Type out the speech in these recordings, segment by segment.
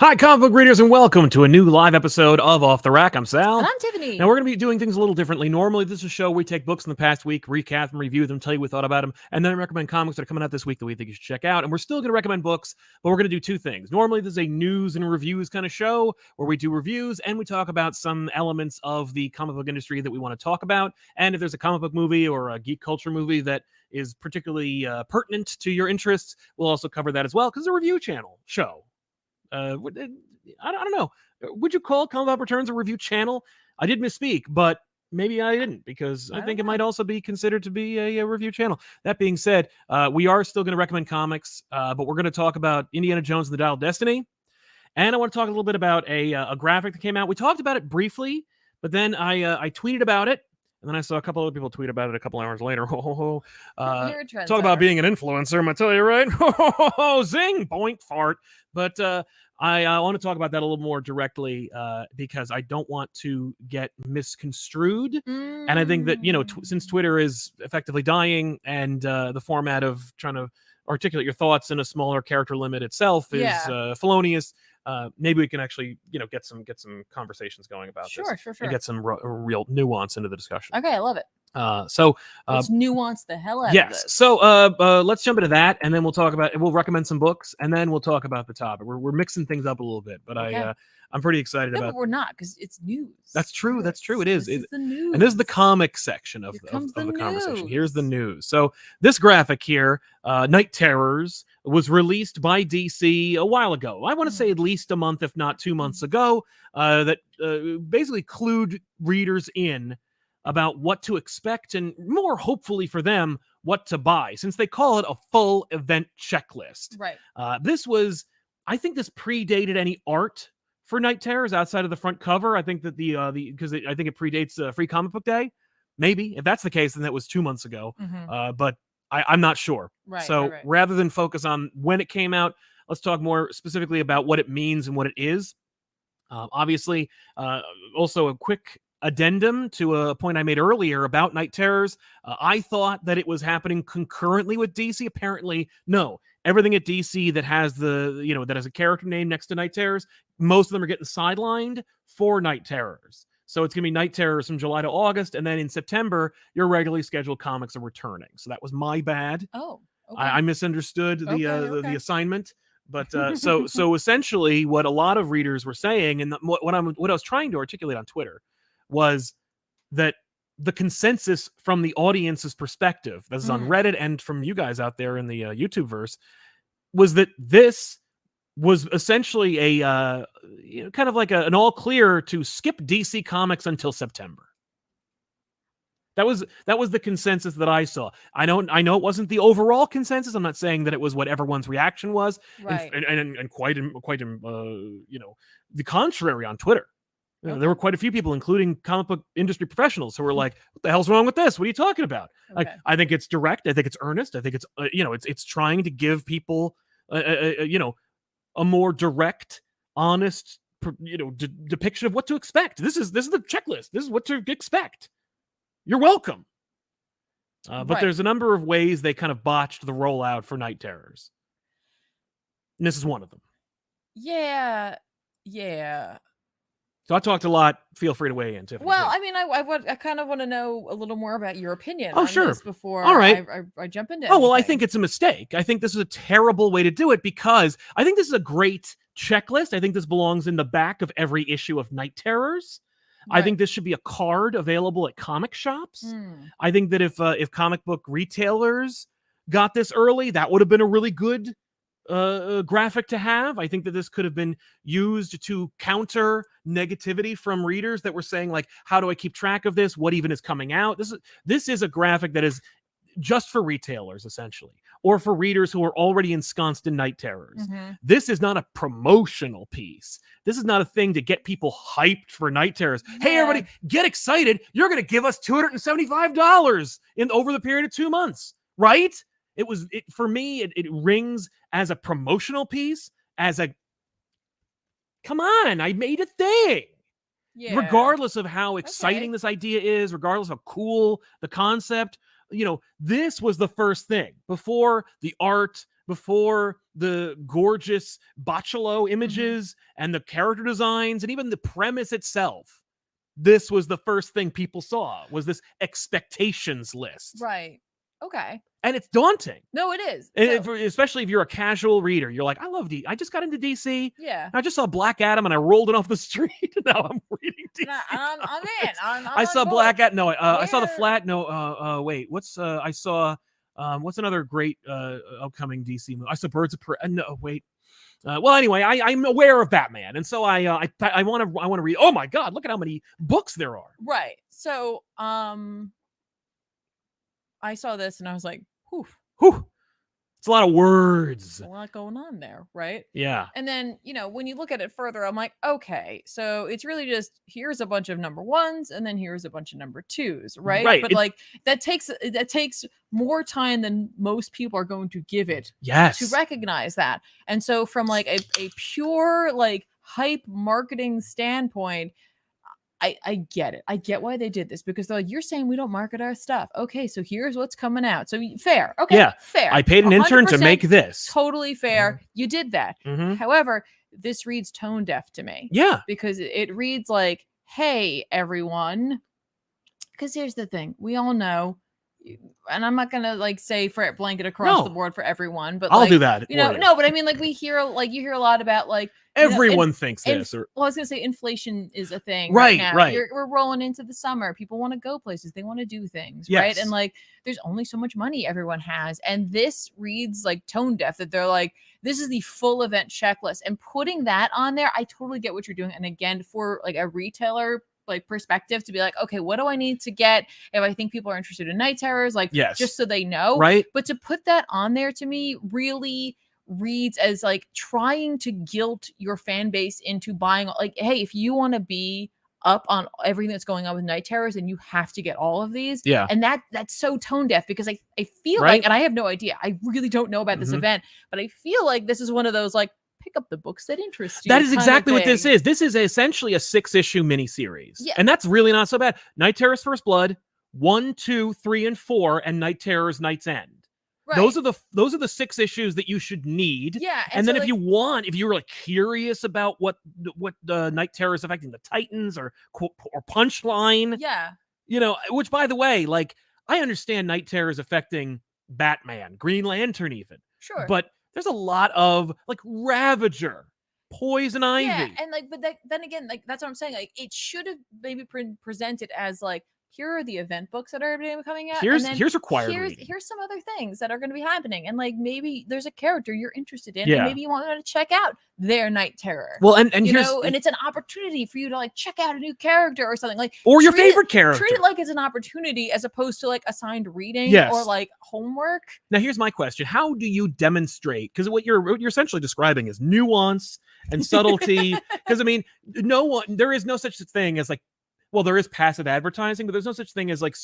Hi, comic book readers, and welcome to a new live episode of Off the Rack. I'm Sal. And I'm Tiffany. Now, we're going to be doing things a little differently. Normally, this is a show where we take books in the past week, recap them, review them, tell you what we thought about them, and then recommend comics that are coming out this week that we think you should check out. And we're still going to recommend books, but we're going to do two things. Normally, this is a news and reviews kind of show where we do reviews and we talk about some elements of the comic book industry that we want to talk about. And if there's a comic book movie or a geek culture movie that is particularly pertinent to your interests, we'll also cover that as well because it's a review channel show. I don't know. Would you call ComicPop Returns a review channel? I did misspeak, but maybe I didn't because I think it might also be considered to be a review channel. That being said, we are still going to recommend comics, but we're going to talk about Indiana Jones and the Dial of Destiny. And I want to talk a little bit about a graphic that came out. We talked about it briefly, but then I tweeted about it. And then I saw a couple other people tweet about it a couple hours later. Talk about being an influencer, I'm going to tell you, right? Zing, boink, fart. But I want to talk about that a little more directly because I don't want to get misconstrued. And I think that, since Twitter is effectively dying and the format of trying to articulate your thoughts in a smaller character limit itself is felonious, maybe we can actually, get some conversations going about this. Sure. And get some real nuance into the discussion. Okay, I love it. Let's nuance the hell out of this. So let's jump into that, and then we'll recommend some books, and then we'll talk about the topic. We're mixing things up a little bit, but okay. I'm pretty excited about. But we're not, because it's news. That's true. That's true. It is. This is the news. And this is the comic section of the conversation. Here's the news. So this graphic here, Night Terrors, was released by DC a while ago. I want to say at least a month, if not 2 months ago. That basically clued readers in about what to expect and, more hopefully for them, what to buy, since they call it a full event checklist. Right. I think this predated any art for Night Terrors outside of the front cover. I think that because I think it predates Free Comic Book Day. Maybe if that's the case, then that was 2 months ago. But I'm not sure. Right. So rather than focus on when it came out, let's talk more specifically about what it means and what it is. Obviously, also a quick addendum to a point I made earlier about Night Terrors. I thought that it was happening concurrently with DC. Apparently, no. Everything at DC that has that has a character name next to Night Terrors, most of them are getting sidelined for Night Terrors. So it's going to be Night Terrors from July to August, and then in September, your regularly scheduled comics are returning. So that was my bad. Oh, okay. I misunderstood the assignment. But so essentially, what a lot of readers were saying, and what I was trying to articulate on Twitter, was that the consensus from the audience's perspective, this is on Reddit and from you guys out there in the YouTube verse, was that this was essentially a kind of like an all clear to skip DC Comics until September. That was the consensus that I saw. I know it wasn't the overall consensus. I'm not saying that it was what everyone's reaction was, right. and quite the contrary on Twitter. There were quite a few people, including comic book industry professionals, who were like, "What the hell's wrong with this? What are you talking about?" Okay. I think it's direct. I think it's earnest. I think it's it's trying to give people a more direct, honest depiction of what to expect. This is the checklist. This is what to expect. You're welcome. But there's a number of ways they kind of botched the rollout for Night Terrors, and this is one of them. Yeah. So I talked a lot. Feel free to weigh in, Tiffany. Well, I mean, I kind of want to know a little more about your opinion on this before I jump into anything. I think it's a mistake. I think this is a terrible way to do it because I think this is a great checklist. I think this belongs in the back of every issue of Night Terrors. Right. I think this should be a card available at comic shops. I think that if comic book retailers got this early, that would have been a really good graphic to have. I think that this could have been used to counter negativity from readers that were saying, like, how do I keep track of this? What even is coming out? This is a graphic that is just for retailers, essentially, or for readers who are already ensconced in Night Terrors. This is not a promotional piece. This is not a thing to get people hyped for Night Terrors. Yeah. Hey, everybody, get excited. You're going to give us $275 over the period of 2 months, right? For me, it rings as a promotional piece, come on, I made a thing. Yeah. Regardless of how exciting this idea is, regardless of how cool the concept, this was the first thing before the art, before the gorgeous Bocciolo images and the character designs and even the premise itself, this was the first thing people saw, was this expectations list. Right. Okay. And it's daunting. No, it is. And especially if you're a casual reader, you're like, I love I just got into DC. Yeah. I just saw Black Adam and I rolled it off the street. And now I'm reading DC. I'm in. I saw Black Adam. No, I saw the Flat. No, wait. I saw what's another great upcoming DC movie? I saw Birds of Prey. No, wait. Well, anyway, I'm aware of Batman, and so I want to read. Oh my God! Look at how many books there are. Right. So I saw this and I was like, whew. It's a lot of words. A lot going on there, right? Yeah. And then, when you look at it further, I'm like, okay, so it's really just here's a bunch of number ones and then here's a bunch of number twos, right? Right. But that takes more time than most people are going to give it to recognize that. And so from like a pure like hype marketing standpoint, I get it. I get why they did this, because they're like, you're saying we don't market our stuff. Okay, so here's what's coming out. So fair. Okay, yeah, fair. I paid an intern to make this. Totally fair. You did that. However, this reads tone deaf to me. Yeah. Because it reads like, hey, everyone. Because here's the thing. We all know, and I'm not gonna like say for blanket across the board for everyone, but I'll do that. No, but I mean, like you hear a lot about like everyone thinks this. Well, I was gonna say inflation is a thing right now. Right. We're rolling into the summer. People want to go places. They want to do things, right? And like, there's only so much money everyone has, and this reads like tone deaf. That they're like, this is the full event checklist, and putting that on there, I totally get what you're doing. And again, for like a retailer like perspective, to be like, okay, what do I need to get if I think people are interested in night terrors, like just so they know, right? But to put that on there, to me, really reads as like trying to guilt your fan base into buying, like, hey, if you want to be up on everything that's going on with night terrors, and you have to get all of these. And that's so tone deaf, because I feel like, and I have no idea, I really don't know about this event, but I feel like this is one of those like, pick up the books that interest you. That is exactly what this is. This is essentially a 6-issue miniseries. And that's really not so bad. Night Terrors First Blood, 1, 2, 3, and 4, and Night Terrors Night's End. Right. Those are the 6 issues that you should need. Yeah. And then like, if you're like curious about what the Night Terror is affecting the Titans or Punchline. Yeah. Which by the way, like, I understand Night Terror is affecting Batman, Green Lantern even. Sure. But there's a lot of like Ravager, Poison Ivy. Yeah, and like, but then again, like that's what I'm saying. Like, it should have maybe presented as like, here are the event books that are coming out. Here's required. Here's some other things that are going to be happening, and like maybe there's a character you're interested in, and maybe you want to check out their Night Terror. Well, and and it's an opportunity for you to like check out a new character or something, like, or your favorite character. Treat it like it's an opportunity as opposed to like assigned reading or like homework. Now, here's my question: how do you demonstrate? Because what you're essentially describing is nuance and subtlety. Because I mean, there is no such thing as like. Well, there is passive advertising, but there's no such thing as like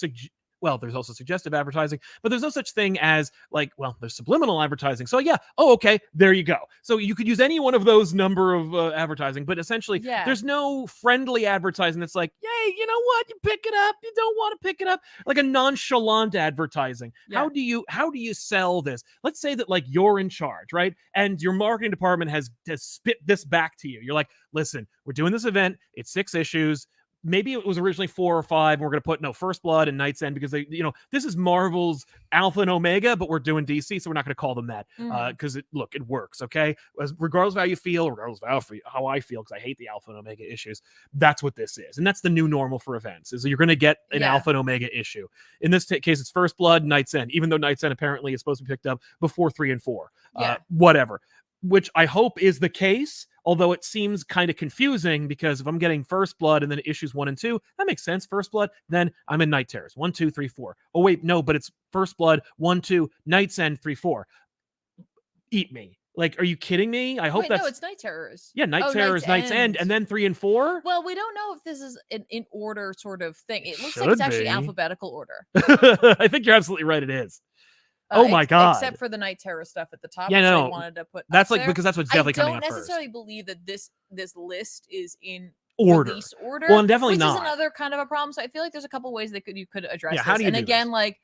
there's also suggestive advertising, but there's no such thing as like, there's subliminal advertising. So okay, there you go. So you could use any one of those number of advertising, but essentially there's no friendly advertising that's like, yay, you know what? You pick it up. You don't want to pick it up. Like a nonchalant advertising. Yeah. How do you sell this? Let's say that like you're in charge, right? And your marketing department has spit this back to you. You're like, listen, we're doing this event. It's 6 issues. Maybe it was originally 4 or 5. And we're going to put First Blood and Night's End because this is Marvel's Alpha and Omega, but we're doing DC, so we're not going to call them that because it works. Okay, regardless of how you feel, regardless of how I feel, because I hate the Alpha and Omega issues. That's what this is, and that's the new normal for events. Is you're going to get an Alpha and Omega issue. In this case, it's First Blood, Night's End. Even though Night's End apparently is supposed to be picked up before 3 and 4. Whatever. Which I hope is the case, although it seems kind of confusing because if I'm getting First Blood and then issues 1 and 2, that makes sense. First Blood, then I'm in Night Terrors 1, 2, 3, 4. Oh wait, no, but it's First Blood 1, 2, Night's End 3, 4. Eat me. Like, are you kidding me? I hope no, it's Night Terrors. Yeah, Night Terrors, Night's End, and then 3 and 4. Well, we don't know if this is an in order sort of thing. It looks like it's actually alphabetical order. I think you're absolutely right. It is. Oh my god! Except for the Night Terror stuff at the top. Yeah, no. I wanted to put that's like there. Because that's what's definitely coming up first. I don't necessarily believe that this list is in release order. Well, and definitely which not. is another kind of a problem. So I feel like there's a couple ways that you could address this. How do you and do again, this? like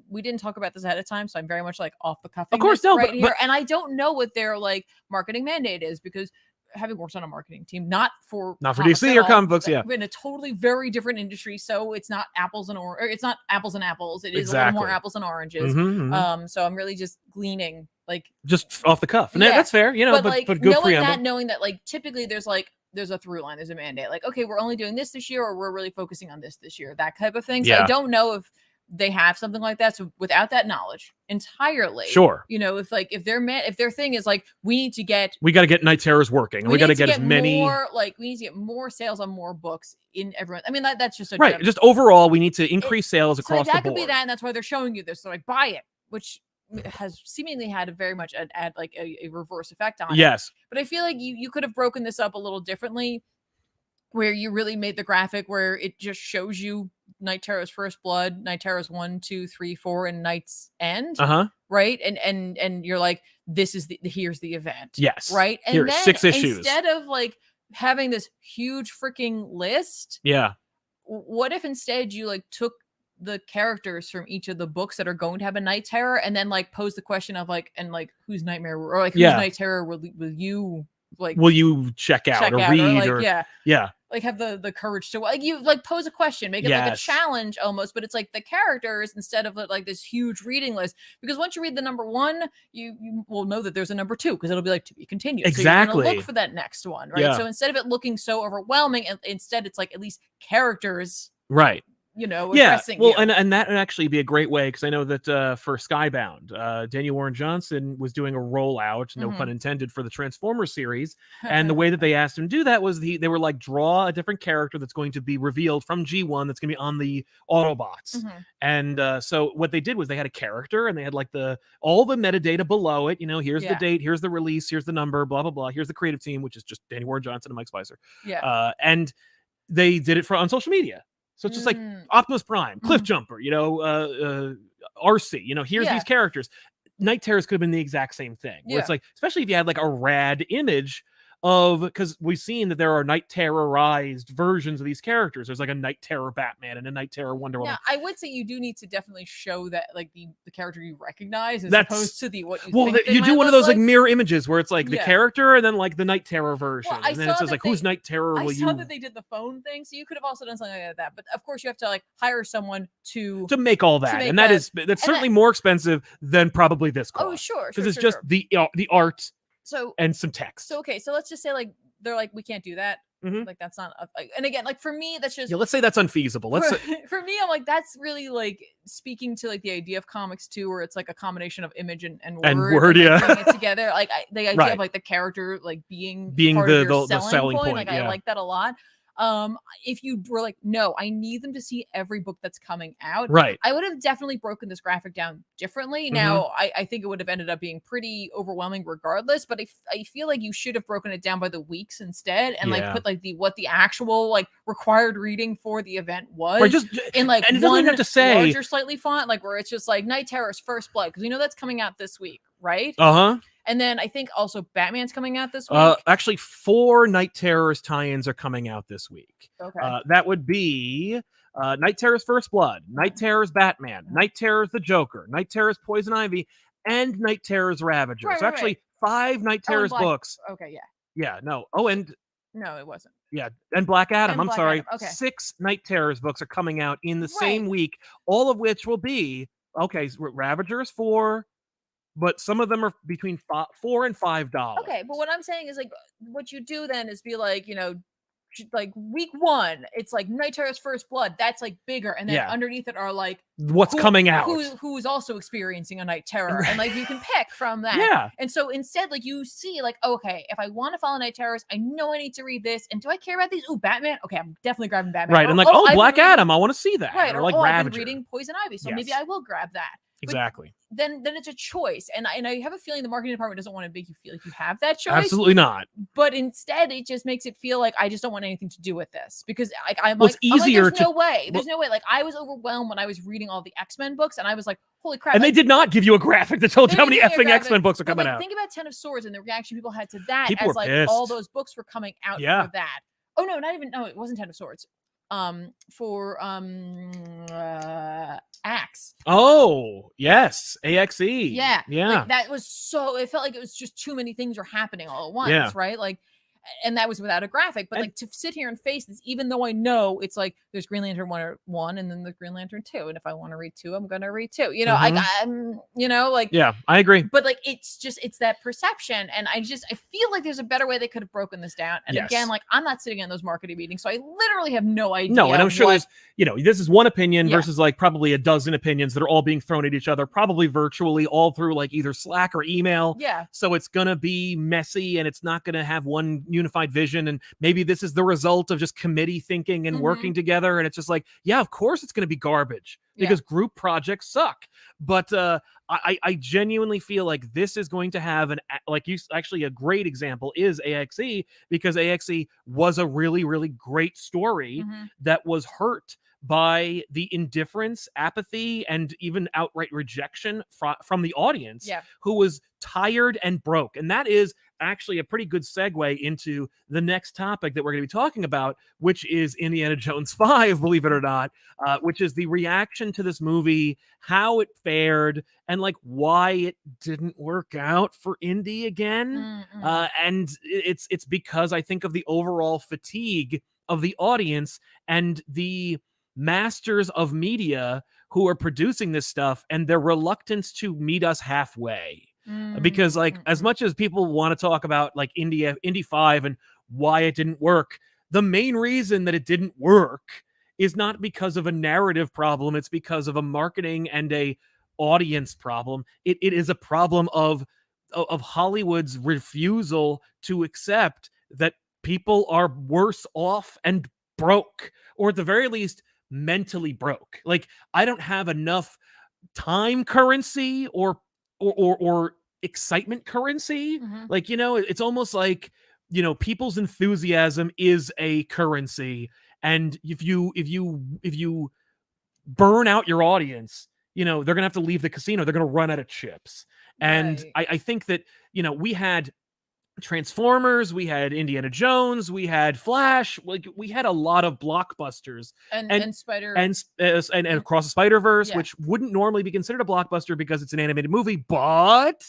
we didn't talk about this ahead of time, so I'm very much like off the cuff. Of course, no, right here, but and I don't know what their like marketing mandate is because having worked on a marketing team, not for comics DC at or all, comic books, yeah. in a totally very different industry, so it's not apples and it's not apples and apples. It is a little more Exactly. apples and oranges. So I'm really just gleaning like just off the cuff, and Yeah. that's fair, you know. but like good knowing preamble. knowing that like typically there's a through line, there's a mandate, like okay, we're only doing this year, or we're really focusing on this year, that type of thing. So Yeah. I don't know if they have something like that. So without that knowledge entirely, Sure, you know, if their thing is like we got to get Night Terrors working, and we got to get as many more, like we need to get more sales on more books in everyone. I mean that's just a right. general, Just overall, we need to increase sales across that the could board. be that, and that's why they're showing you this. So like buy it, which has seemingly had a very much a reverse effect on it. Yes, But I feel like you could have broken this up a little differently, where you really made the graphic where it just shows you Night Terror's First Blood, Night Terror's 1, 2, 3, 4, and Night's End. Right. And you're like, this is here's the event. Yes. Right. And here's then 6 issues. Instead of like having this huge freaking list. Yeah. What if instead you like took the characters from each of the books that are going to have a Night Terror and then like pose the question of like, and like whose nightmare or like whose Night Terror will you like, will you check out or read or like, yeah, like have the courage to like you like pose a question, make it like a challenge almost, but it's like the characters instead of like this huge reading list, because once you read the number 1, you will know that there's a number 2 because it'll be like to be continued. Exactly. So you're gonna look for that next one, right? So instead of it looking so overwhelming, instead it's like at least characters, right? You know, addressing well, you. And that would actually be a great way, because I know that for Skybound, Daniel Warren Johnson was doing a rollout, no pun intended, for the Transformers series, and the way that they asked him to do that was they were like, draw a different character that's going to be revealed from G1 that's going to be on the Autobots, and so what they did was they had a character and they had like all the metadata below it. You know, here's the date, here's the release, here's the number, blah blah blah. Here's the creative team, which is just Daniel Warren Johnson and Mike Spicer. And they did it on social media. So it's just like Optimus Prime, Cliffjumper, you know, RC, you know, here's these characters. Night Terrors could have been the exact same thing. Where it's like, especially if you had like a rad image of, because we've seen that there are Night Terrorized versions of these characters. There's like a Night Terror Batman and a Night Terror Wonder Woman. Yeah, I would say you do need to definitely show that like the character you recognize as opposed to the what you think you do one of those like mirror images where it's like the character and then like the Night Terror version. And then it says like whose Night Terror will you. I saw that they did the phone thing, so you could have also done something like that. But of course you have to like hire someone to make all that. And that's certainly more expensive than probably this cost. Oh, sure. Because it's just the art. So and some text. So okay, so let's just say like they're like, we can't do that. Like that's not and again, like for me that's just let's say that's unfeasible. For me, I'm like, that's really like speaking to like the idea of comics too, where it's like a combination of image and word and, like, putting it together, like the idea of like the character like being part of your selling point. Like I like that a lot. If you were like, no, I need them to see every book that's coming out, right, I would have definitely broken this graphic down differently. Now I think it would have ended up being pretty overwhelming regardless, but I feel like you should have broken it down by the weeks instead, and like put like what the actual like required reading for the event was, right, just in like and it one have to say larger slightly font, like where it's just like Night Terror's First Blood, because we know that's coming out this week, right? And then I think also Batman's coming out this week. Actually, 4 Night Terrors tie-ins are coming out this week. Okay. That would be Night Terror's First Blood, Night Terror's Batman, Night Terror's the Joker, Night Terror's Poison Ivy, and Night Terror's Ravager. Right, so actually 5 Night Terror's books. Okay, yeah. Yeah, no. Oh, and no, it wasn't. Yeah, and Black Adam. I'm sorry. Adam. Okay. 6 Night Terrors books are coming out in the same week, all of which will be Ravager is 4. But some of them are between $4 and $5. Okay, but what I'm saying is like, what you do then is be like, you know, like week 1, it's like Night Terror's First Blood. That's like bigger, and then underneath it are like what's coming out, who's also experiencing a Night Terror, and like you can pick from that. Yeah. And so instead, like you see, like, okay, if I want to follow Night Terrors, I know I need to read this, and do I care about these? Ooh, Batman. Okay, I'm definitely grabbing Batman. Right, and like Black Adam, I want to see that. Right, or like I've Ravager. been reading Poison Ivy, so maybe I will grab that. Exactly. Then it's a choice, and I have a feeling the marketing department doesn't want to make you feel like you have that choice. Absolutely not. But instead, it just makes it feel like I just don't want anything to do with this, because I'm it's easier. There's no way. There's no way. Like I was overwhelmed when I was reading all the X-Men books, and I was like, holy crap! And they did not give you a graphic that told you how many effing X-Men books are coming out. Think about 10 of Swords and the reaction people had to that, people as like pissed. all those books were coming out for that. Oh no, not even. No, it wasn't 10 of Swords. for Axe. Oh, yes. AXE. Yeah. Yeah. Like that was so, it felt like it was just too many things were happening all at once, Yeah. right? Like, and that was without a graphic, but And- like to sit here and face this, even though I know it's like there's Green Lantern 1 and then there's Green Lantern 2. And if I want to read 2, I'm going to read 2. You know, I'm, you know, like, Yeah, I agree. but like it's that perception. And I feel like there's a better way they could have broken this down. And Yes. again, like I'm not sitting in those marketing meetings, so I literally have no idea. No, and I'm sure there's, you know, this is one opinion Yeah. versus like probably a dozen opinions that are all being thrown at each other, probably virtually, all through like either Slack or email. Yeah. So it's going to be messy and it's not going to have one unified vision. And maybe this is the result of just committee thinking and working together. And it's just like, yeah, of course it's going to be garbage because group projects suck. But I genuinely feel like this is going to have actually a great example is AXE, because AXE was a really, really great story that was hurt by the indifference, apathy, and even outright rejection from the audience, who was tired and broke. And that is actually a pretty good segue into the next topic that we're going to be talking about, which is Indiana Jones 5, believe it or not, which is the reaction to this movie, how it fared, and like why it didn't work out for Indy again. And it's because I think of the overall fatigue of the audience and the masters of media who are producing this stuff and their reluctance to meet us halfway. Because like as much as people want to talk about like Indy 5 and why it didn't work, the main reason that it didn't work is not because of a narrative problem. It's because of a marketing and a audience problem. It is a problem of Hollywood's refusal to accept that people are worse off and broke, or at the very least mentally broke. Like I don't have enough time currency or excitement currency. Like, you know, it's almost like, you know, people's enthusiasm is a currency, and if you burn out your audience, you know, they're gonna have to leave the casino. They're gonna run out of chips. And I think that, you know, we had Transformers, we had Indiana Jones, we had Flash, like we had a lot of blockbusters and Spider and Across the Spider-Verse, which wouldn't normally be considered a blockbuster because it's an animated movie, but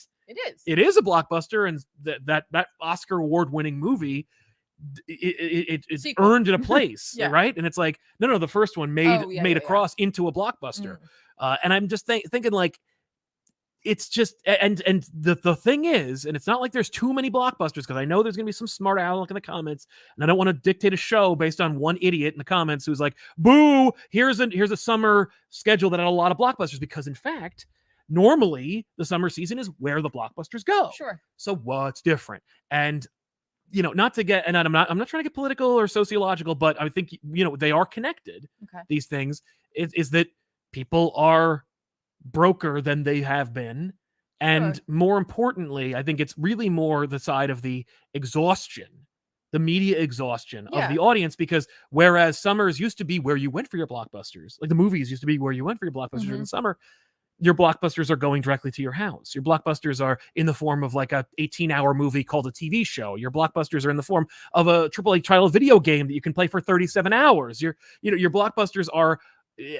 it is a blockbuster, and that Oscar award-winning movie, it's earned it a place, right? And it's like, no, the first one made Across into a blockbuster. And I'm just thinking like, it's just, and the thing is, and it's not like there's too many blockbusters, because I know there's gonna be some smart aleck in the comments, and I don't want to dictate a show based on one idiot in the comments who's like, boo, here's a summer schedule that had a lot of blockbusters, because in fact, normally the summer season is where the blockbusters go. Sure. So what's different? And you know, not to get, and I'm not trying to get political or sociological, but I think, you know, they are connected. These things is that people are broker than they have been, and more importantly, I think it's really more the side of the exhaustion, the media exhaustion of the audience, because whereas summers used to be where you went for your blockbusters, like the movies used to be where you went for your blockbusters in the summer, your blockbusters are going directly to your house. Your blockbusters are in the form of like a 18-hour movie called a TV show. Your blockbusters are in the form of a AAA title video game that you can play for 37 hours. Your blockbusters are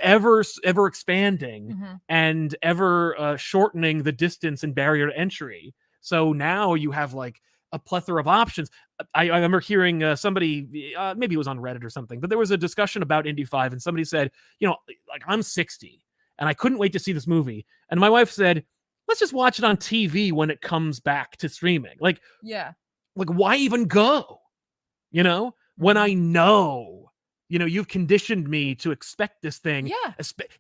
ever expanding and ever shortening the distance and barrier to entry. So now you have like a plethora of options. I remember hearing somebody, maybe it was on Reddit or something, but there was a discussion about Indy 5, and somebody said, you know, like, I'm 60 and I couldn't wait to see this movie. And my wife said, let's just watch it on TV when it comes back to streaming. Like, like why even go? You know, when I know, you know, you've conditioned me to expect this thing,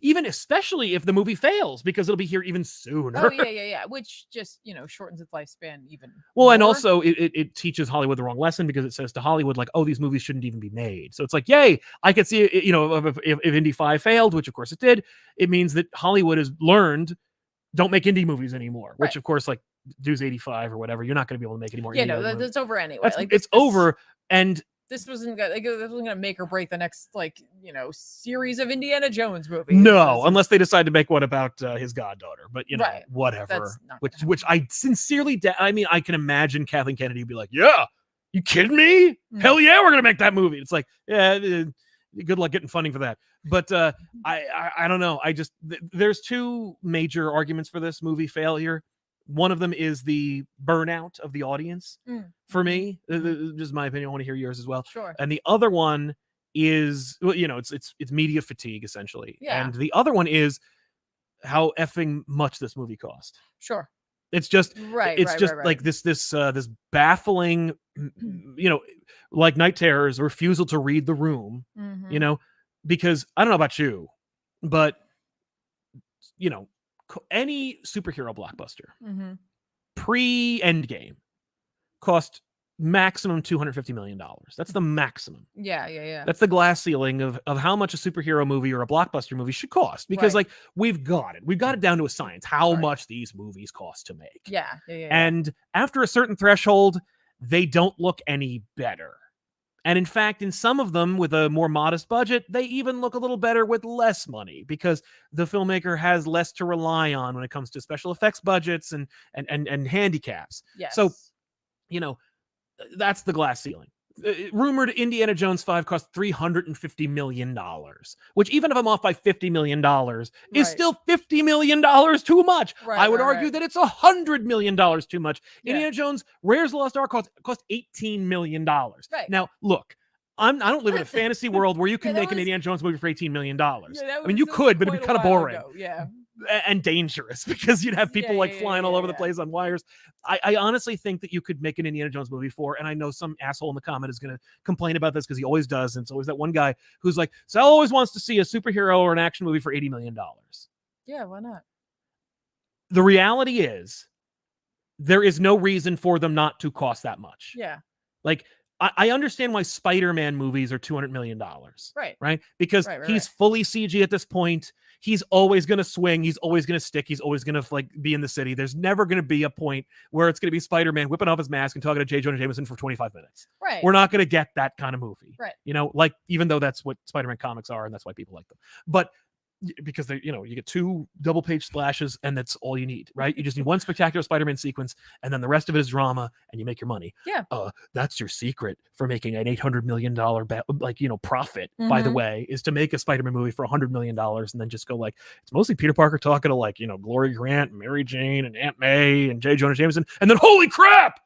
even especially if the movie fails, because it'll be here even sooner. Oh yeah. Which just, you know, shortens its lifespan even well more. And also it teaches Hollywood the wrong lesson, because it says to Hollywood like, oh, these movies shouldn't even be made. So it's like, yay, I could see, you know, if Indy 5 failed, which of course it did, it means that Hollywood has learned, don't make indie movies anymore, which of course, like Dew's 85 or whatever, you're not going to be able to make any more. Yeah, no, that's over anyway. It's over. And this wasn't gonna make or break the next, like, you know, series of Indiana Jones movies. No, unless they decide to make one about his goddaughter. But you know, whatever. Which I sincerely, I mean, I can imagine Kathleen Kennedy be like, "Yeah, you kidding me? Hell yeah, we're gonna make that movie." It's like, yeah, good luck getting funding for that. But I don't know. I just there's two major arguments for this movie failure. One of them is the burnout of the audience. For me, just my opinion. I want to hear yours as well. Sure. And the other one is, well, it's media fatigue essentially. Yeah. And the other one is how effing much this movie cost. Sure. It's just Right. It's just like this baffling, like Night Terror's refusal to read the room. Because I don't know about you, but any superhero blockbuster pre-Endgame cost maximum $250 million. That's the maximum. Yeah. That's the glass ceiling of how much a superhero movie or a blockbuster movie should cost. Because like we've got it down to a science how much these movies cost to make. Yeah. And after a certain threshold, they don't look any better. And in fact, in some of them with a more modest budget, they even look a little better with less money because the filmmaker has less to rely on when it comes to special effects budgets and handicaps. Yes. So, that's the glass ceiling. Rumored Indiana Jones 5 cost $350 million, which even if I'm off by $50 million is still $50 million too much. I would argue that it's $100 million too much. Indiana Jones Raiders of the Lost Ark cost $18 million. Now, look, I don't live in a fantasy world where you can make an Indiana Jones movie for $18 million. I mean, you could, but it'd be kind of boring. And dangerous because you'd have people flying all over the place on wires. I honestly think that you could make an Indiana Jones movie for, and I know some asshole in the comment is going to complain about this because he always does. And it's always that one guy who's like, Sal always wants to see a superhero or an action movie for $80 million. Yeah, why not? The reality is there is no reason for them not to cost that much. Yeah. Like, I understand why Spider-Man movies are $200 million. Right? Because he's fully CG at this point. He's always going to swing. He's always going to stick. He's always going to be in the city. There's never going to be a point where it's going to be Spider-Man whipping off his mask and talking to J. Jonah Jameson for 25 minutes. Right. We're not going to get that kind of movie. Right. Even though that's what Spider-Man comics are and that's why people like them. But because they, you get 2 double-page splashes and that's all you need, right? You just need one spectacular Spider-Man sequence and then the rest of it is drama and you make your money. Yeah. That's your secret for making an $800 million profit, by the way, is to make a Spider-Man movie for $100 million and then just go it's mostly Peter Parker talking to Glory Grant, and Mary Jane, and Aunt May, and J. Jonah Jameson, and then holy crap!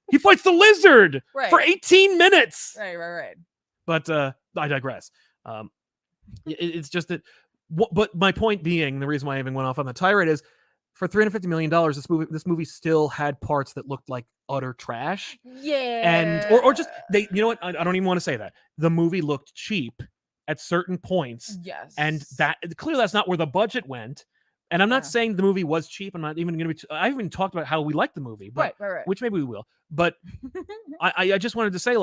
He fights the lizard for 18 minutes! Right. But I digress. It's just that. But my point being, the reason why I even went off on the tirade is, for $350 million, this movie still had parts that looked like utter trash. Yeah. And or just they, I don't even want to say that. The movie looked cheap at certain points. Yes. And that clearly that's not where the budget went. And I'm not saying the movie was cheap. I'm not even going to be. I haven't even talked about how we like the movie, but which maybe we will. But I just wanted to say,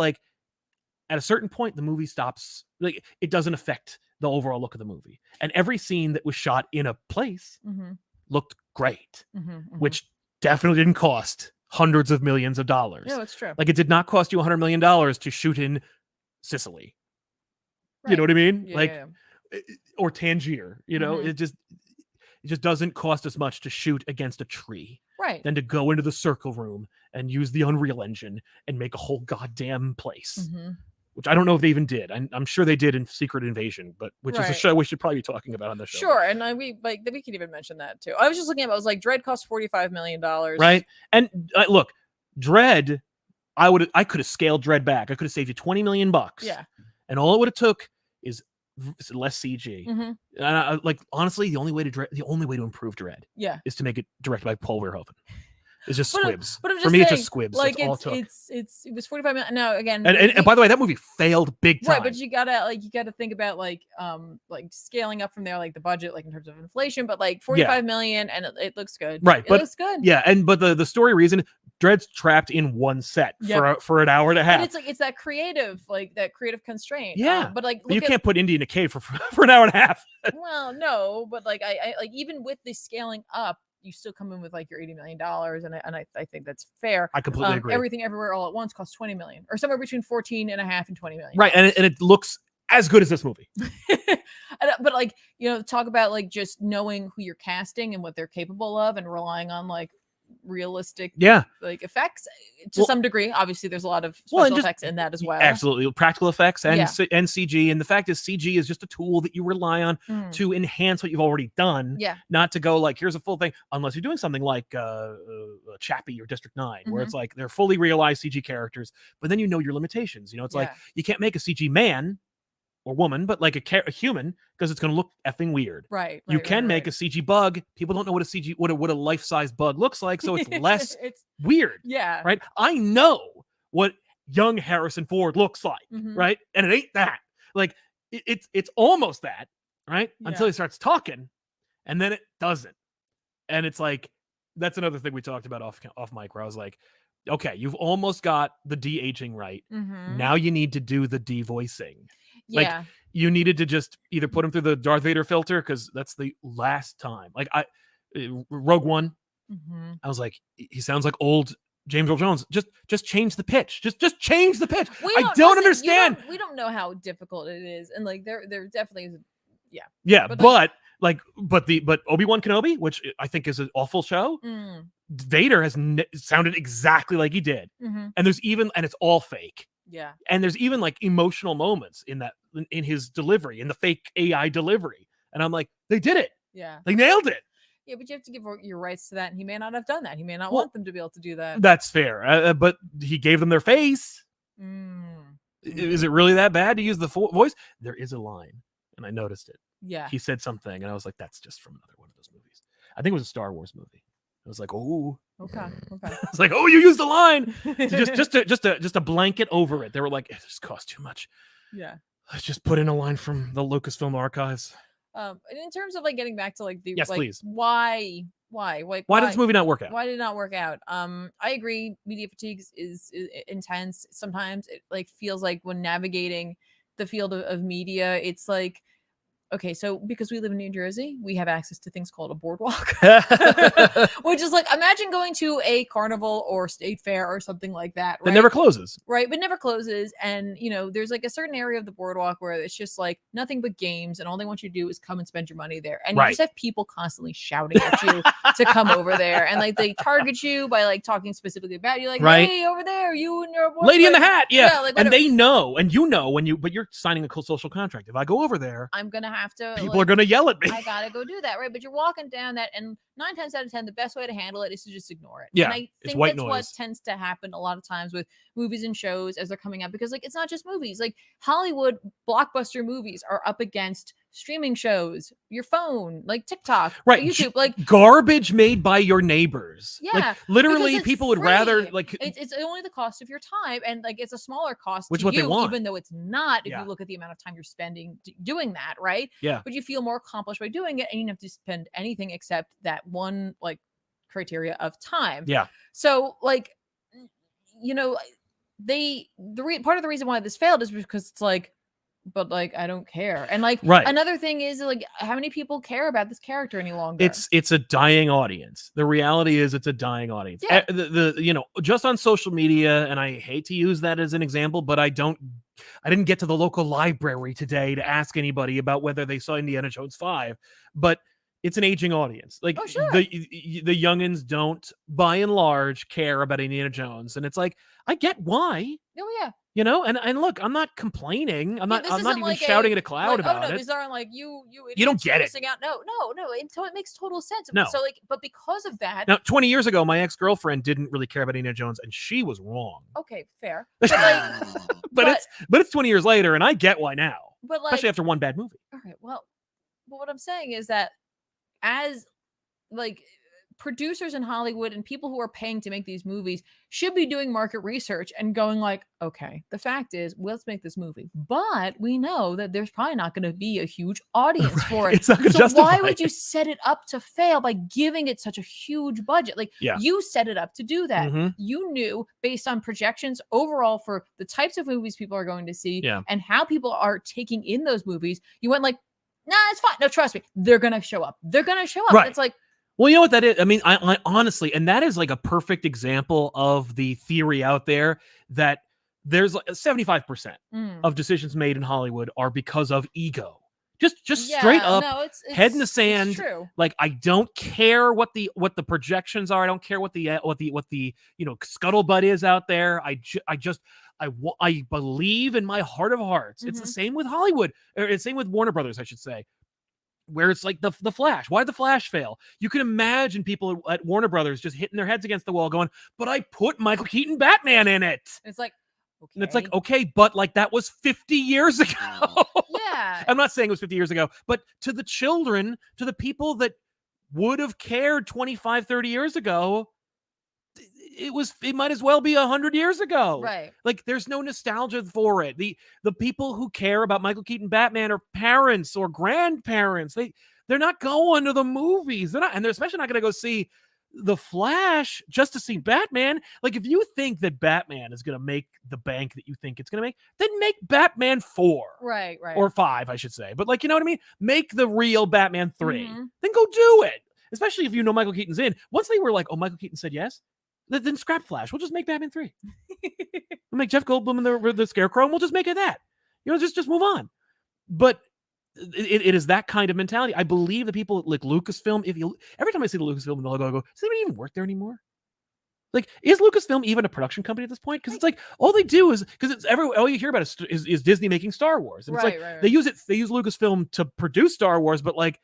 at a certain point, the movie stops. It doesn't affect the overall look of the movie. And every scene that was shot in a place looked great, which definitely didn't cost hundreds of millions of dollars. No, it's true. It did not cost you $100 million to shoot in Sicily. You know what I mean? Yeah. Or Tangier. It just doesn't cost as much to shoot against a tree. Right. Than to go into the circle room and use the Unreal Engine and make a whole goddamn place. Which I don't know if they even did. I'm sure they did in Secret Invasion, but which is a show we should probably be talking about on the show. Sure, and we could even mention that too. I was just looking at it, I was like, Dredd cost $45 million. Right? And look, Dredd, I could have scaled Dredd back. I could have saved you $20 million. Yeah. And all it would have took is less CG. And honestly, the only way to improve Dredd is to make it directed by Paul Verhoeven. It's just squibs. But I'm just For me, saying, it's just squibs. It was 45 minutes. Now again, and by the way, that movie failed big time. Right, but you gotta think about scaling up from there, the budget, in terms of inflation. But $45 million, and it looks good. Right, it looks good. Yeah, but the story reason, Dredd's trapped in one set for an hour and a half. But it's that creative constraint. Yeah, but you can't put Indy in a cave for an hour and a half. Well, no, but I even with the scaling up, you still come in with your $80 million, and I think that's fair. I completely agree. Everything Everywhere All at Once costs $20 million, or somewhere between 14 and a half and 20 million. Right, and it looks as good as this movie. But talk about just knowing who you're casting and what they're capable of, and relying on realistic Yeah. like effects to some degree. Obviously, there's a lot of special effects in that as well. Absolutely. Practical effects and, Yeah. and CG. And the fact is CG is just a tool that you rely on to enhance what you've already done. Yeah. Not to go like, here's a full thing, unless you're doing something like Chappie or District 9, where it's like they're fully realized CG characters, but then you know your limitations. You know, it's like you can't make a CG man or woman, but like a human, because it's going to look effing weird. Right. You can make a CG bug. People don't know what a CG, what a life-size bug looks like, so it's less weird. Yeah. Right. I know what young Harrison Ford looks like, right? And it ain't that. Like it's almost that, right? Yeah. Until he starts talking, and then it doesn't. And it's like that's another thing we talked about off mic, where I was like, okay, you've almost got the de-aging right. Now you need to do the de-voicing. Like you needed to just either put him through the Darth Vader filter, because that's the last time. Like Rogue One, I was like, he sounds like old James Earl Jones. Just change the pitch. Just change the pitch. I don't understand. We don't know how difficult it is, and like there definitely is. Yeah. Yeah, but Obi-Wan Kenobi, which I think is an awful show, Vader has sounded exactly like he did, and it's all fake. Yeah. And there's even like emotional moments in his delivery, in the fake AI delivery. And I'm like, they did it. Yeah. They nailed it. Yeah, but you have to give your rights to that. And he may not have done that. He may not want them to be able to do that. That's fair. But he gave them their face. Is it really that bad to use the voice? There is a line, and I noticed it. Yeah. He said something, and I was like, that's just from another one of those movies. I think it was a Star Wars movie. I was like, oh. Okay. It's like, oh, you used the line. So just a blanket over it. They were like, it just cost too much. Yeah. Let's just put in a line from the Lucasfilm archives. And in terms of like getting back to like the please. Why did this movie not work out? Why did it not work out? I agree. Media fatigue is intense. Sometimes it like feels like when navigating the field of media, it's like, okay, so because we live in New Jersey, we have access to things called a boardwalk, which is like, imagine going to a carnival or state fair or something like that. Right? It never closes. Right, but never closes. And, you know, there's like a certain area of the boardwalk where it's just like nothing but games, and all they want you to do is come and spend your money there. And you just have people constantly shouting at you to come over there. And like they target you by like talking specifically about you, like, hey, over there, you and your boyfriend. Lady in the hat. Yeah. Like, and they know, and you know, but you're signing a social contract. If I go over there, I'm going to have to. People are going to yell at me. I got to go do that, right? But you're walking down that, and 9 times out of 10, the best way to handle it is to just ignore it. Yeah, and I think white that's noise. what tends to happen a lot of times with movies and shows as they're coming out, because like it's not just movies. Like Hollywood blockbuster movies are up against streaming shows, your phone, like TikTok, right? YouTube, like garbage made by your neighbors. Yeah, like, literally, people would rather like it's only the cost of your time, and like it's a smaller cost which to what you, they want. even though it's not. If you look at the amount of time you're spending doing that, right? Yeah, but you feel more accomplished by doing it, and you don't have to spend anything except that one like criteria of time. Yeah. So like, you know, part of the reason why this failed is because it's like, but like I don't care. And like another thing is like, how many people care about this character any longer? It's a dying audience. The reality is it's a dying audience. Yeah. The you know, just on social media, and I hate to use that as an example, but I didn't get to the local library today to ask anybody about whether they saw Indiana Jones 5, but it's an aging audience. Like the youngins don't by and large care about Indiana Jones, and it's like I get why. Oh yeah. You know, and look, I'm not complaining. I'm not even like shouting at a cloud about it. These aren't like you don't get it. Out. No. And so it makes total sense. No. So like, but because of that. Now, 20 years ago, my ex-girlfriend didn't really care about Indiana Jones, and she was wrong. Okay, fair. But, like, but it's 20 years later, and I get why now. But like, especially after one bad movie. Okay, well, but what I'm saying is that as like producers in Hollywood and people who are paying to make these movies should be doing market research and going like, okay, the fact is, let's make this movie, but we know that there's probably not going to be a huge audience for it. It's not gonna so justify why would you set it up to fail by giving it such a huge budget? Like you set it up to do that. You knew based on projections overall for the types of movies people are going to see and how people are taking in those movies. You went like, nah, it's fine. No, trust me. They're going to show up. They're going to show up. Right. It's like, well, you know what that is? I mean, I honestly, and that is like a perfect example of the theory out there that there's like 75% of decisions made in Hollywood are because of ego. Just straight up, no, head in the it's sand. true. Like, I don't care what the projections are. I don't care what the scuttlebutt is out there. I believe in my heart of hearts. It's the same with Hollywood, or it's the same with Warner Brothers, I should say, where it's like the Flash. Why did the Flash fail? You can imagine people at Warner Brothers just hitting their heads against the wall going, but I put Michael Keaton Batman in it. It's like, okay. And it's like, okay, but like that was 50 years ago. Yeah. I'm not saying it was 50 years ago, but to the children, to the people that would have cared 25, 30 years ago, it might as well be 100 years ago. Right. Like, there's no nostalgia for it. The people who care about Michael Keaton Batman are parents or grandparents. They're not going to the movies. They're especially not going to go see the Flash just to see Batman. Like, if you think that Batman is going to make the bank that you think it's going to make, then make Batman 4. Right. Or 5, I should say. But, like, you know what I mean? Make the real Batman 3. Mm-hmm. Then go do it. Especially if you know Michael Keaton's in. Once they were like, oh, Michael Keaton said yes, then scrap Flash. We'll just make Batman 3. We'll make Jeff Goldblum and the Scarecrow, and we'll just make it that. You know, just move on. But it is that kind of mentality. I believe the people like Lucasfilm, every time I see the Lucasfilm and the logo, I go, does anybody even work there anymore? Like, is Lucasfilm even a production company at this point? Because it's like, all they do is, because it's all you hear about is Disney making Star Wars. And it's like, Right. they use Lucasfilm to produce Star Wars, but like,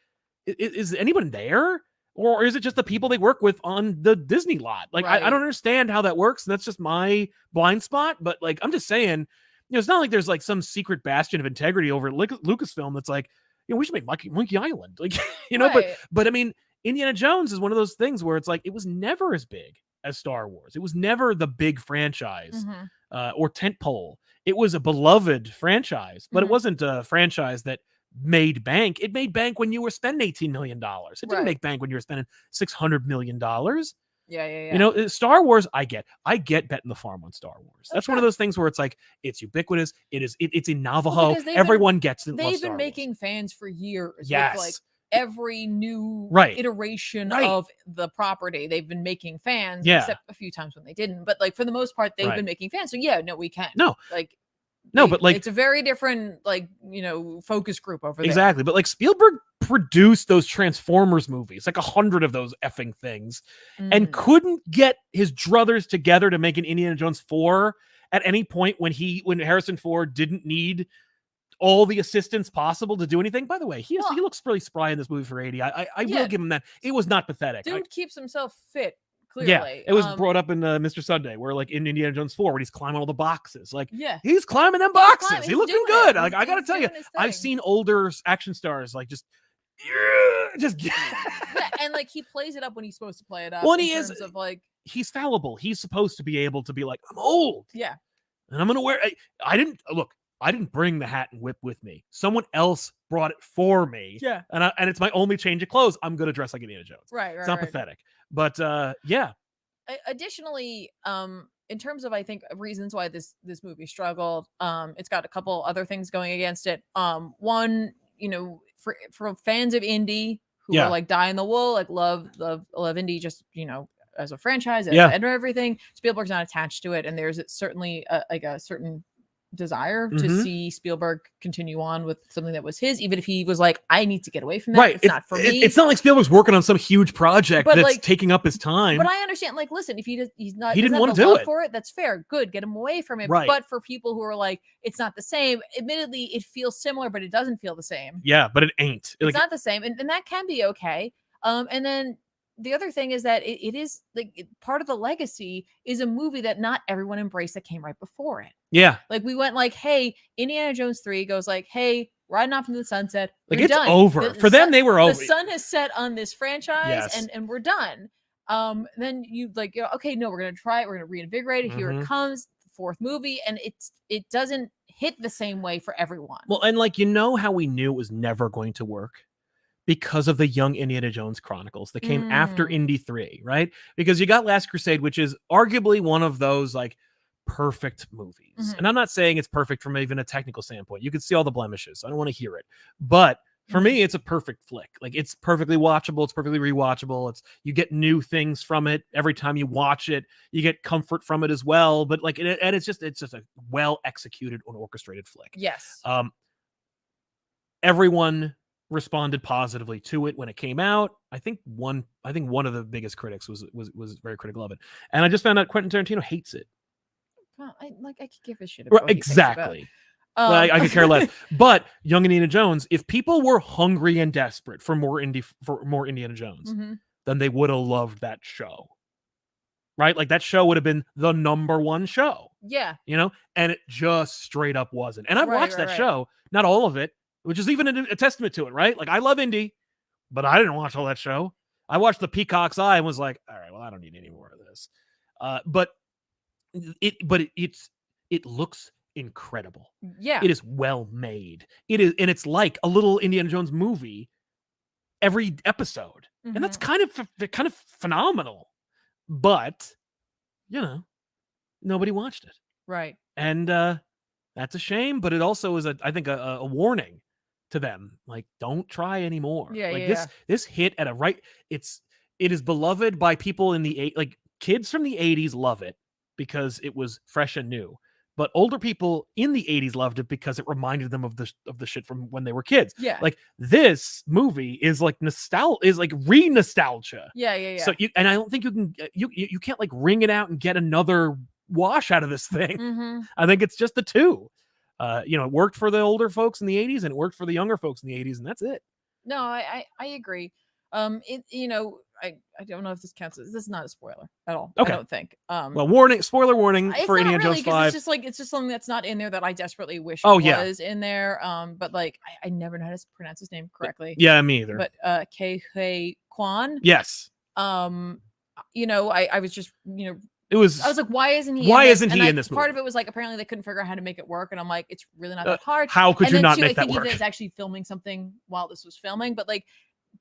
is anyone there? Or is it just the people they work with on the Disney lot? Like, Right. I don't understand how that works. And that's just my blind spot. But like, I'm just saying, it's not like there's like some secret bastion of integrity over at Lucasfilm that's like, we should make Monkey Island. Like, Right. but I mean, Indiana Jones is one of those things where it's like, it was never as big as Star Wars. It was never the big franchise or tentpole. It was a beloved franchise, but it wasn't a franchise that made bank. It made bank when you were spending $18 million. It didn't make bank when you were spending $600 million. Yeah. Star Wars, I get betting the farm on Star Wars. That's one of those things where it's like, it's ubiquitous. It's in Navajo. Everyone gets it. They've been making fans for years. Yes. With like every new iteration of the property, they've been making fans. Yeah. Except a few times when they didn't. But like, for the most part, they've been making fans. So yeah, no, we can. No. Like, but like, it's a very different, like, focus group over there. Exactly. But like, Spielberg produced those Transformers movies, like 100 of those effing things, and couldn't get his druthers together to make an Indiana Jones 4 at any point when Harrison Ford didn't need all the assistance possible to do anything. By the way, he looks really spry in this movie for 80. I will give him that. It was not pathetic. Dude keeps himself fit. Clearly. Yeah, it was brought up in Mr. Sunday, where like in Indiana Jones 4, where he's climbing all the boxes. Like, he's climbing them boxes. He's looking good. Like, I gotta tell you, I've seen older action stars like just and like, he plays it up when he's supposed to play it up. Well, he's fallible. He's supposed to be able to be like, I'm old. Yeah, and I'm gonna wear. I didn't bring the hat and whip with me. Someone else brought it for me. Yeah, and it's my only change of clothes. I'm gonna dress like Indiana Jones. Right. It's not pathetic. But yeah. Additionally, in terms of, I think, reasons why this movie struggled, it's got a couple other things going against it. One, for fans of Indy who are like die in the wool, like love Indy, just as a franchise and everything. Spielberg's not attached to it, and there's certainly a certain desire to see Spielberg continue on with something that was his, even if he was like, I need to get away from that. Right. It's not for me. It's not like Spielberg's working on some huge project that's like, taking up his time. But I understand, like, listen, if he didn't want to do it for it, that's fair. Good. Get him away from it. Right. But for people who are like, it's not the same, admittedly, it feels similar, but it doesn't feel the same. Yeah, but it ain't. It's not the same. And that can be okay. And then the other thing is that it is like part of the legacy is a movie that not everyone embraced that came right before it. Yeah. Like, we went like, hey, Indiana Jones 3 goes like, hey, riding off into the sunset. Like, it's done. Over. For them, they were over. The sun has set on this franchise, yes. and we're done. Then you like, okay, no, we're going to try it. We're going to reinvigorate it. Here it comes, the fourth movie. And it doesn't hit the same way for everyone. Well, and like, how we knew it was never going to work? Because of the Young Indiana Jones Chronicles that came after Indy 3, right? Because you got Last Crusade, which is arguably one of those like perfect movies. And I'm not saying it's perfect from even a technical standpoint. You can see all the blemishes. I don't want to hear it. But for me, it's a perfect flick. Like, it's perfectly watchable. It's perfectly rewatchable. You get new things from it every time you watch it. You get comfort from it as well. But like, it's just a well executed and orchestrated flick. Yes. everyone responded positively to it when it came out. I think one of the biggest critics was very critical of it. And I just found out Quentin Tarantino hates it. Well, I could give a shit about what he thinks about it. Exactly. I could care less. But Young Indiana Jones, if people were hungry and desperate for more Indiana Jones, then they would have loved that show. Right? Like that show would have been the #1 show. Yeah. You know? And it just straight up wasn't. And I've watched that right. show, not all of it, which is even a testament to it, right? Like I love Indy, but I didn't watch all that show. I watched The Peacock's Eye and was like, all right, well, I don't need any more of this. But it looks incredible. Yeah. It is well made. It is, and it's like a little Indiana Jones movie every episode. And that's kind of phenomenal. But, you know, nobody watched it. Right. And that's a shame, but it also is I think a warning to them. Like, don't try anymore. This hit at a right. It is beloved by people in the like kids from the 80s love it because it was fresh and new. But older people in the 80s loved it because it reminded them of the shit from when they were kids. Yeah. Like this movie is like re-nostalgia. Yeah. So I don't think you can you can't like wring it out and get another wash out of this thing. I think it's just the two. It worked for the older folks in the 80s and it worked for the younger folks in the 80s, and that's it. No, I agree. I don't know if this counts. This is not a spoiler at all. Okay. I don't think. Well, spoiler warning for Indiana Jones 5. It's just something that's not in there that I desperately wish was in there. But like I never know how to pronounce his name correctly. Yeah, me either. But Ke Quan. Yes. I was just I was like, why isn't he? In this movie? Part of it was like apparently they couldn't figure out how to make it work, and I'm like, it's really not that hard. How could you not make that work? I think he was actually filming something while this was filming, but like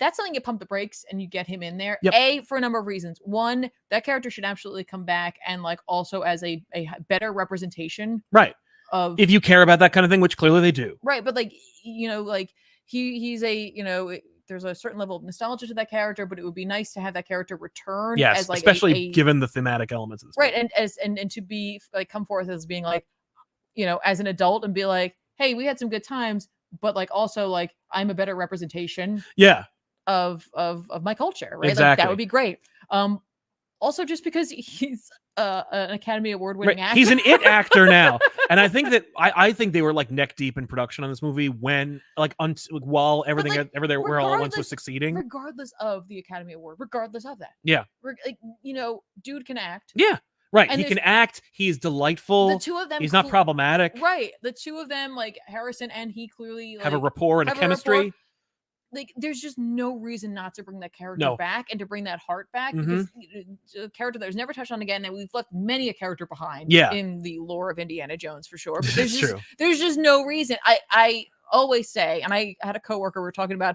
that's something you pump the brakes and you get him in there. Yep. For a number of reasons. One, that character should absolutely come back, and like also as a better representation, right? Of if you care about that kind of thing, which clearly they do, right? But like he's a there's a certain level of nostalgia to that character, but it would be nice to have that character return. Yes, as like especially given the thematic elements of this. Right, movie. and to be like come forth as being like, as an adult and be like, hey, we had some good times, but like also like I'm a better representation. Yeah. Of my culture, right? Exactly. Like, that would be great. Also just because he's an Academy Award winning actor. He's an it actor now. And I think that I think they were like neck deep in production on this movie when while everything where all once was succeeding. Regardless of the Academy Award, regardless of that. Yeah. Dude can act. Yeah. Right. And he can act. He's delightful. The two of them, he's not problematic. Right. The two of them, like Harrison and he, clearly have a rapport and a chemistry. Like, there's just no reason not to bring that character back and to bring that heart back, because a character that was never touched on again, and we've left many a character behind in the lore of Indiana Jones for sure. But there's just no reason. I always say, and I had a coworker we were talking about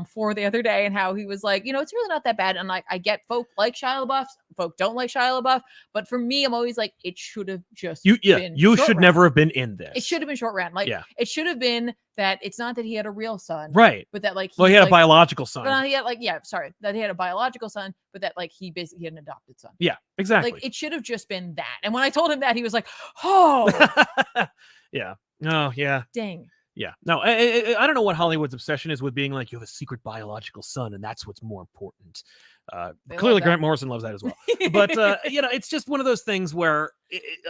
for the other day, and how he was like, it's really not that bad. And like, I get folk like Shia LaBeouf, folk don't like Shia LaBeouf, but for me, I'm always like, it should have just been you should never have been in this. It should have been short round. Like, it should have been that it's not that he had a real son, right? But that like he had a biological son. But he had that he had a biological son, but that like he basically had an adopted son. Yeah, exactly. Like, it should have just been that. And when I told him that, he was like, "Oh, yeah, oh yeah, dang." Yeah, no, I don't know what Hollywood's obsession is with being like, you have a secret biological son, and that's what's more important. Clearly, Grant Morrison loves that as well. But it's just one of those things where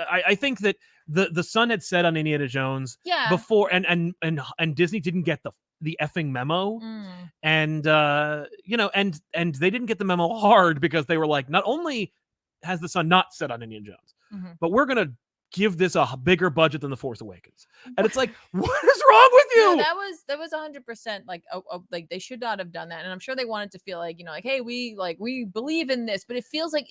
I think that the sun had set on Indiana Jones before, and Disney didn't get the effing memo, and and they didn't get the memo hard, because they were like, not only has the sun not set on Indiana Jones, but we're gonna give this a bigger budget than The Force Awakens. And it's like, what is wrong with you? No, that was 100% like, like they should not have done that. And I'm sure they wanted to feel like, like, hey, we believe in this, but it feels like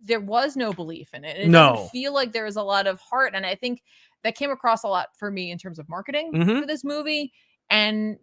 there was no belief in it. It doesn't feel like there was a lot of heart. And I think that came across a lot for me in terms of marketing for this movie. And,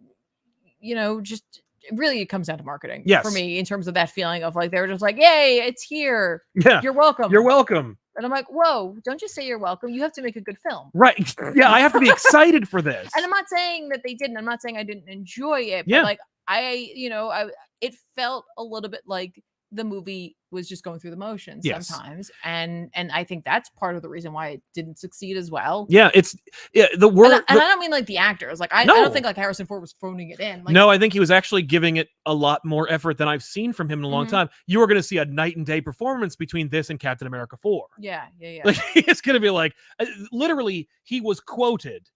just really, it comes down to marketing for me in terms of that feeling of like, they were just like, yay, it's here. Yeah. You're welcome. You're welcome. And I'm like, whoa, don't just say you're welcome. You have to make a good film. Right. Yeah, I have to be excited for this. And I'm not saying that they didn't. I'm not saying I didn't enjoy it. But like, it felt a little bit like the movie was just going through the motions Yes. sometimes, and I think that's part of the reason why it didn't succeed as well. Yeah, the word. And I don't mean like the actors. Like I No. don't think like Harrison Ford was phoning it in. Like, No, I think he was actually giving it a lot more effort than I've seen from him in a long time. You are going to see a night and day performance between this and Captain America 4. Yeah. Like it's going to be like literally he was quoted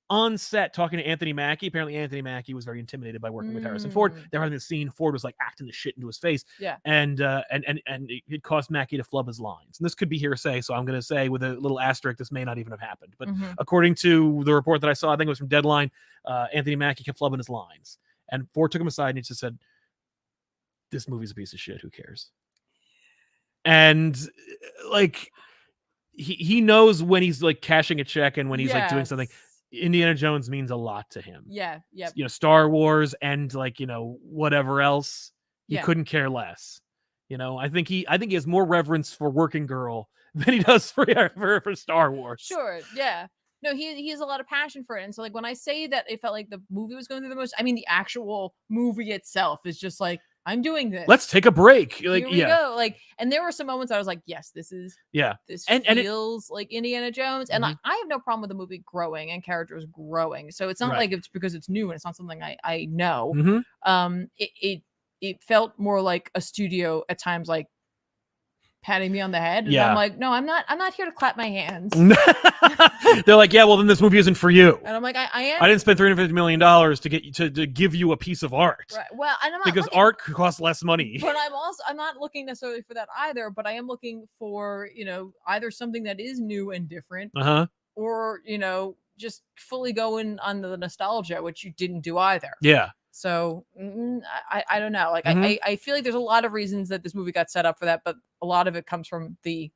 on set talking to Anthony Mackie. Apparently Anthony Mackie was very intimidated by working with Harrison Ford. They were having the scene. Ford was like acting the shit into his face. Yeah. And it caused Mackie to flub his lines. And this could be hearsay, so I'm going to say with a little asterisk, this may not even have happened. But according to the report that I saw, I think it was from Deadline, Anthony Mackie kept flubbing his lines. And Ford took him aside and he just said, "This movie's a piece of shit. Who cares?" And like he knows when he's like cashing a check and when he's like doing something. Indiana Jones means a lot to him. Yeah. You know, Star Wars and like, you know, whatever else, he couldn't care less. You know, I think he has more reverence for Working Girl than he does for Star Wars. Sure. Yeah. No, he has a lot of passion for it. And so like when I say that it felt like the movie was going through the most, I mean the actual movie itself is just like, I'm doing this. Let's take a break. Like, here we go. Like, and there were some moments I was like, yes, this feels like Indiana Jones. And I have no problem with the movie growing and characters growing. So it's not like it's because it's new and it's not something I know. It felt more like a studio at times, like patting me on the head. And I'm like, no, I'm not here to clap my hands. They're like, yeah, well then this movie isn't for you. And I'm like, I am. I didn't spend $350 million to get you to give you a piece of art. Right. Well, and I'm not because art costs less money. But I'm not looking necessarily for that either, but I am looking for, you know, either something that is new and different or, you know, just fully going on the nostalgia, which you didn't do either. Yeah. So I don't know. Like I feel like there's a lot of reasons that this movie got set up for that, but a lot of it comes from the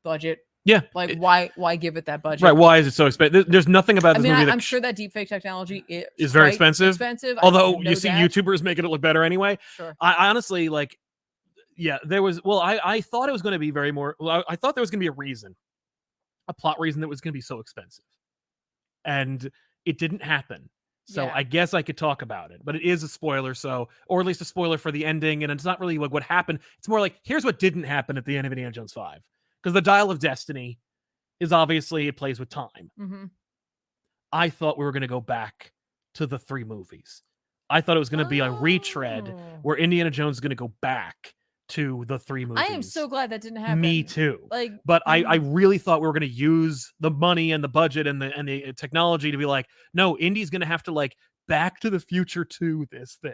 budget. Yeah. Like why give it that budget? Right. Why is it so expensive? There's nothing about this movie. I'm sure that deepfake technology is very expensive. Although you see that. YouTubers making it look better anyway. Sure. I honestly like, there was, I thought it was going to be very more, I thought there was going to be a plot reason that was going to be so expensive. And it didn't happen. So I guess I could talk about it, but it is a spoiler. Or at least a spoiler for the ending. And it's not really like what happened. It's more like, here's what didn't happen at the end of Indiana Jones 5. Because the Dial of Destiny is obviously, it plays with time. I thought we were going to go back to the 3 movies. I thought it was going to be a retread where Indiana Jones is going to go back to the 3 movies. I am so glad that didn't happen. Me too. Like, but I really thought we were going to use the money and the budget and the technology to be like, no, Indy's going to have to like Back to the Future 2 this thing.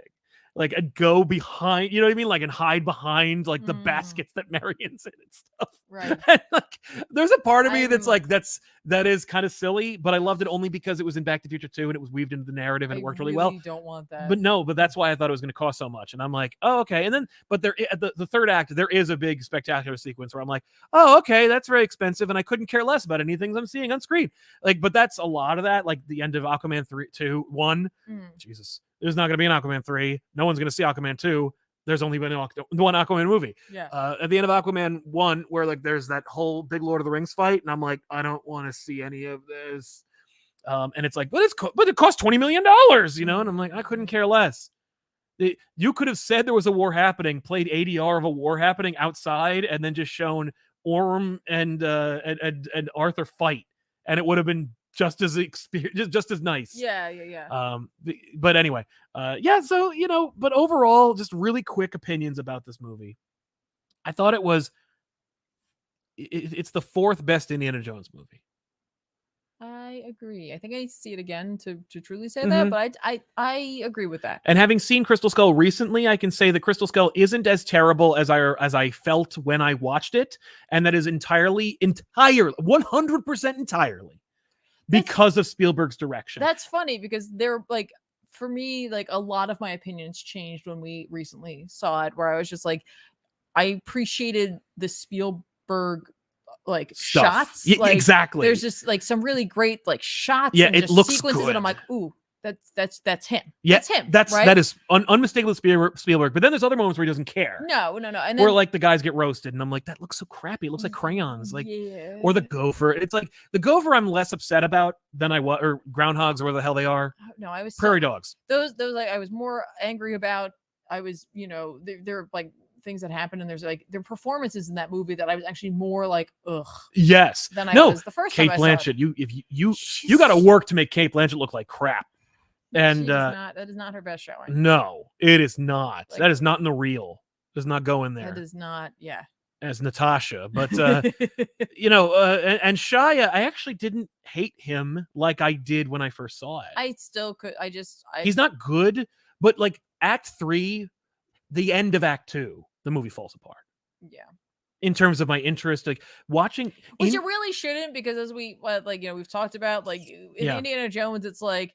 Like, and go behind, you know what I mean? Like, and hide behind like the baskets that Marion's in and stuff. Right. And like, there's a part of me that's like, that is kind of silly, but I loved it only because it was in Back to the Future 2 and it was weaved into the narrative and it worked really well. I don't want that. But that's why I thought it was going to cost so much. And I'm like, oh, okay. And then, but there, at the third act, there is a big spectacular sequence where I'm like, oh, okay, that's very expensive. And I couldn't care less about anything I'm seeing on screen. Like, but that's a lot of that. Like the end of Aquaman 1. Jesus. There's not going to be an Aquaman 3. No one's going to see Aquaman 2. There's only been one Aquaman movie. Yeah. At the end of Aquaman 1, where like there's that whole big Lord of the Rings fight, and I'm like, I don't want to see any of this. And it's like, but it cost $20 million, you know? And I'm like, I couldn't care less. You could have said there was a war happening, played ADR of a war happening outside, and then just shown Orm and Arthur fight, and it would have been just as nice. Yeah. But anyway, so, you know, but overall, just really quick opinions about this movie. I thought it's the 4th best Indiana Jones movie. I agree. I think I need to see it again to truly say that, but I agree with that. And having seen Crystal Skull recently, I can say that Crystal Skull isn't as terrible as I felt when I watched it, and that is entirely 100% entirely because of Spielberg's direction. That's funny because they're like, for me, like a lot of my opinions changed when we recently saw it, where I was just like, I appreciated the Spielberg like stuff. shots. Like, exactly. There's just like some really great like shots. Yeah, and it just looks sequences, good. and I'm like, ooh, that's him. Yeah, that's him. Right? That is unmistakable Spielberg. But then there's other moments where he doesn't care. No. And then, where like the guys get roasted, and I'm like, that looks so crappy. It looks like crayons. Like, or the gopher. It's like the gopher I'm less upset about than I was, or groundhogs, or where the hell they are. No, I was prairie dogs. Those like I was more angry about. I was, you know, they're like things that happen, and there's like their performances in that movie that I was actually more like ugh. Yes. Than I No, was the first Kate time I saw Blanchett. it. You got to work to make Kate Blanchett look like crap. And that is not her best showing. no, it is not. Like, that is not in the reel. Does not go in there. That is not. Yeah. As Natasha, but and Shia, I actually didn't hate him like I did when I first saw it. I still could. He's not good, but like Act 3, the end of Act 2, the movie falls apart. Yeah. In terms of my interest, like watching, which it really shouldn't, because as we've talked about, like in Indiana Jones, it's like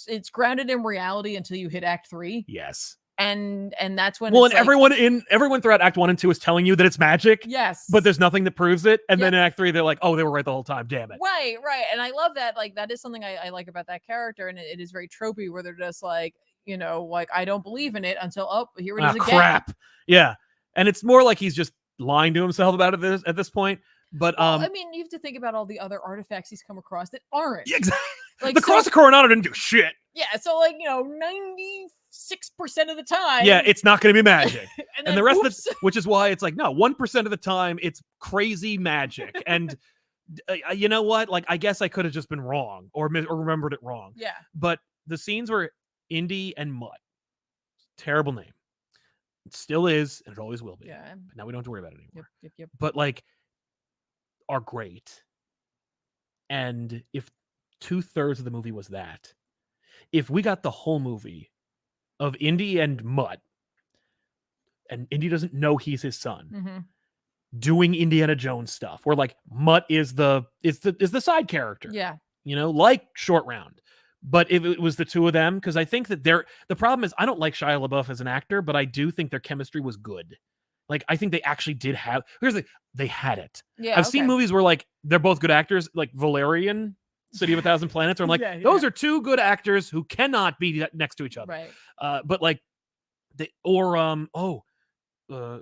it's grounded in reality until you hit Act 3. Yes. And that's when and everyone throughout Act 1 and 2 is telling you that it's magic. Yes. But there's nothing that proves it. And then in Act 3, they're like, oh, they were right the whole time. Damn it. Right. And I love that. Like, that is something I like about that character. And it is very tropey, where they're just like, like, I don't believe in it until, here it is again. Crap. Yeah. And it's more like he's just lying to himself about it at this point. But I mean, you have to think about all the other artifacts he's come across that aren't. Yeah, exactly. Like, the Cross of Coronado didn't do shit. Yeah, so 96% of the time. Yeah, it's not going to be magic. and the rest of it, which is why it's like, no, 1% of the time it's crazy magic. And you know what? Like, I guess I could have just been wrong or remembered it wrong. Yeah. But the scenes where Indy and Mutt, terrible name. It still is, and it always will be. Yeah. But now we don't have to worry about it anymore. Yep. But like, are great. And if 2/3 of the movie was that, if we got the whole movie of Indy and Mutt, and Indy doesn't know he's his son, doing Indiana Jones stuff, where like Mutt is the side character. Yeah. Like Short Round. But if it was the two of them, because I think that the problem is I don't like Shia LaBeouf as an actor, but I do think their chemistry was good. Like, I think they actually did have. They had it. Yeah, I've seen movies where like they're both good actors, like Valerian, City of a Thousand Planets, where I'm like, those are two good actors who cannot be next to each other. Right. But like,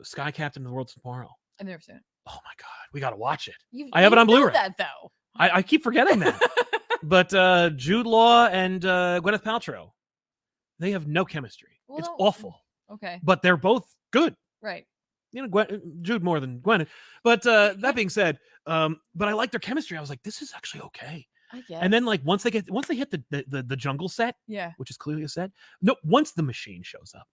Sky Captain of the World's Tomorrow. I've never seen it. Oh my god, we gotta watch it. I have it on Blu-ray. That though. I keep forgetting that. But Jude Law and Gwyneth Paltrow, they have no chemistry. Well, it's awful. Okay. But they're both good. Right. Jude more than Gwyneth. But that being said, but I like their chemistry. I was like, this is actually okay. I guess. And then like once they hit the jungle set, which is clearly a set. No, once the machine shows up,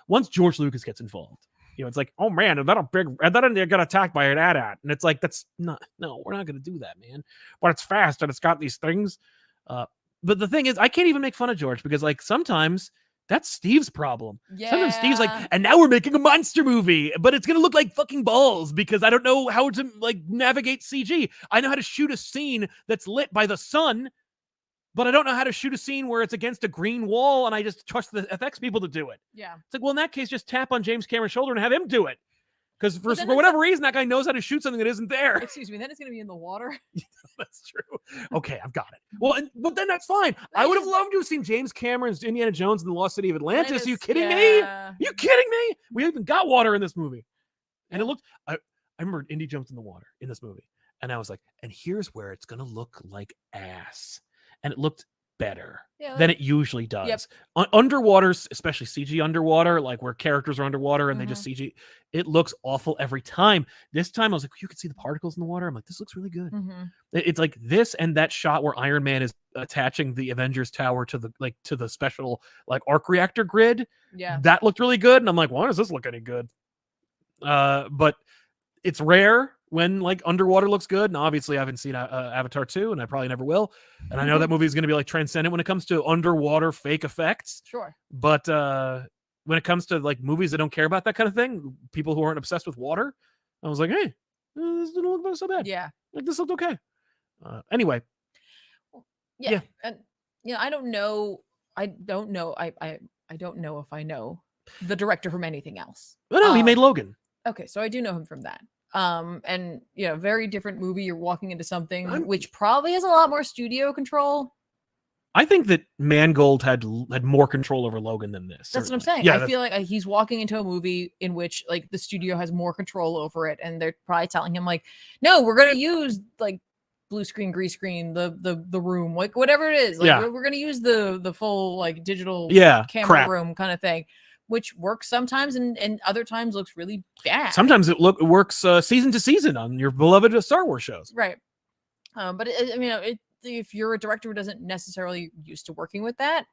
once George Lucas gets involved, it's like, oh man, is that a big? I thought they got attacked by an AT-AT, and it's like, that's not. No, we're not going to do that, man. But it's fast and it's got these things. But the thing is, I can't even make fun of George because like sometimes that's Steve's problem. Yeah. Sometimes Steve's like, and now we're making a monster movie, but it's going to look like fucking balls because I don't know how to like navigate CG. I know how to shoot a scene that's lit by the sun, but I don't know how to shoot a scene where it's against a green wall and I just trust the FX people to do it. Yeah. It's like, well, in that case, just tap on James Cameron's shoulder and have him do it. Because for whatever reason, that guy knows how to shoot something that isn't there. Excuse me, then it's going to be in the water. That's true. Okay, I've got it. Well, but then that's fine. I would have loved to have seen James Cameron's Indiana Jones and the Lost City of Atlantis. Are you kidding me? Are you kidding me? We even got water in this movie. And it looked, I remember Indy jumps in the water in this movie. And I was like, and here's where it's going to look like ass. And it looked better than it usually does. Yep. Underwater, especially CG underwater, like where characters are underwater and they just CG, it looks awful every time. This time I was like, you could see the particles in the water. I'm like, this looks really good. It's like this and that shot where Iron Man is attaching the Avengers Tower to the special like arc reactor grid. Yeah, that looked really good. And I'm like, why does this look any good? But it's rare when like underwater looks good. And obviously I haven't seen Avatar 2 and I probably never will. And I know that movie is going to be like transcendent when it comes to underwater fake effects. Sure. But when it comes to like movies that don't care about that kind of thing, people who aren't obsessed with water, I was like, hey, this didn't look so bad. Yeah. Like this looked okay. Anyway. Yeah. And I don't know. I don't know if I know the director from anything else. Well, no, he made Logan. Okay, so I do know him from that. And very different movie. You're walking into something which probably has a lot more studio control. I think that Mangold had more control over Logan than this. That's certainly. what I'm saying. Yeah, I feel like he's walking into a movie in which like the studio has more control over it, and they're probably telling him like, no, we're gonna use like blue screen, green screen, the room, like whatever it is. Like we're gonna use the full like digital camera room kind of thing. which works sometimes and other times looks really bad. Sometimes it works season to season on your beloved Star Wars shows. Right. But if you're a director who doesn't necessarily used to working with that,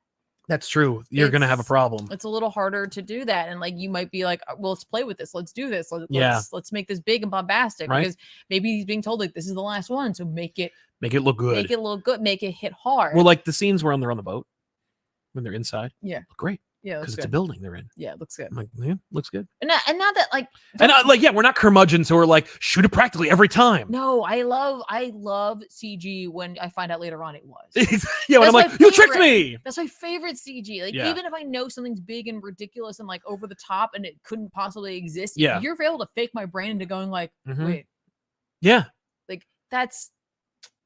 that's true. You're going to have a problem. It's a little harder to do that. And like, you might be like, well, let's play with this. Let's do this. Let's make this big and bombastic, right? Because maybe he's being told like, this is the last one. So make it look good. Make it look good. Make it hit hard. Well, like the scenes where they're on the boat when they're inside. Yeah. Look great. Yeah, because it's a building they're in. Yeah, it looks good. I'm like, yeah, looks good. And not that like, we're not curmudgeons who are like shoot it practically every time. No, I love CG when I find out later on it was. Yeah, when I'm like, you tricked me. That's my favorite CG. Like even if I know something's big and ridiculous and like over the top and it couldn't possibly exist, you're able to fake my brain into going like, wait, yeah, like that's.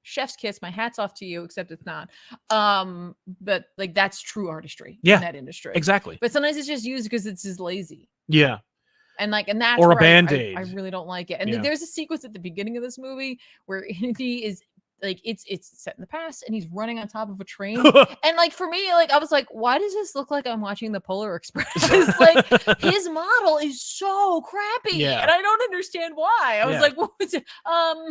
Chef's kiss, my hat's off to you, except it's not. But like that's true artistry in that industry. Exactly. But sometimes it's just used because it's just lazy. Yeah. And that's or a Band-Aid. I really don't like it. And there's a sequence at the beginning of this movie where Indy is like it's set in the past and he's running on top of a train. And like for me, like I was like, why does this look like I'm watching the Polar Express? Like his model is so crappy. And I don't understand why. I was like, what was it?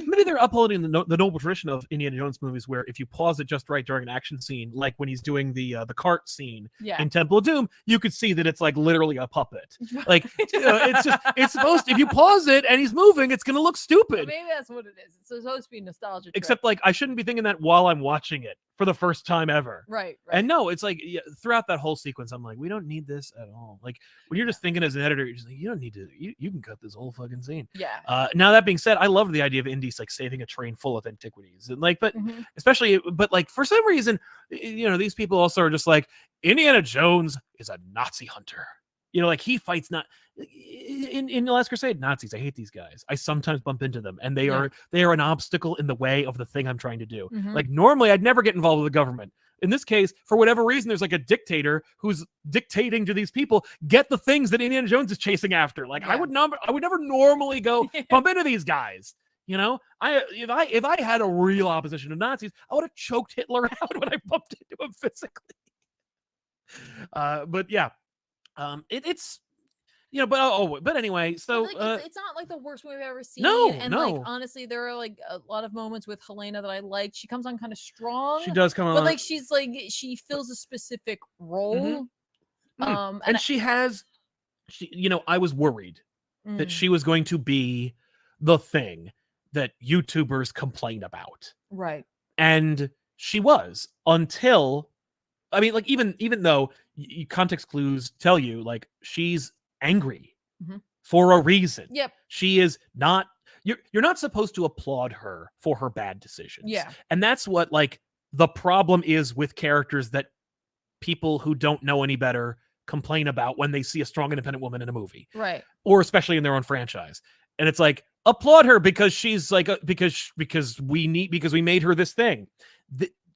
Maybe they're upholding the noble tradition of Indiana Jones movies where if you pause it just right during an action scene, like when he's doing the cart scene in Temple of Doom, you could see that it's like literally a puppet. Like it's supposed to, if you pause it and he's moving, it's gonna look stupid. Maybe that's what it is. It's supposed to be nostalgia. Except like I shouldn't be thinking that while I'm watching it for the first time ever. Right. And no, it's like throughout that whole sequence, I'm like, we don't need this at all. Like when you're just thinking as an editor, you're just like, you don't need to. You can cut this whole fucking scene. Yeah. Now that being said, I love the idea of Indy's like saving a train full of antiquities, and like, but especially, but like for some reason, these people also are just like Indiana Jones is a Nazi hunter. Like he fights not. In The Last Crusade, Nazis, I hate these guys. I sometimes bump into them and they are an obstacle in the way of the thing I'm trying to do. Like normally I'd never get involved with the government. In this case, for whatever reason, there's like a dictator who's dictating to these people, get the things that Indiana Jones is chasing after. Like I would never normally go bump into these guys. If I had a real opposition to Nazis, I would have choked Hitler out when I bumped into him physically. But yeah. It's but anyway, so it's not like the worst movie I've ever seen. No. Like honestly, there are like a lot of moments with Helena that I like. She comes on kind of strong. She does come on, but like she fills a specific role. And I was worried that she was going to be the thing that YouTubers complain about, right? And she was until. I mean, like even though context clues tell you like she's angry for a reason. Yep. She is not. You're not supposed to applaud her for her bad decisions. Yeah. And that's what like the problem is with characters that people who don't know any better complain about when they see a strong independent woman in a movie. Right. Or especially in their own franchise. And it's like applaud her because she's like because we made her this thing.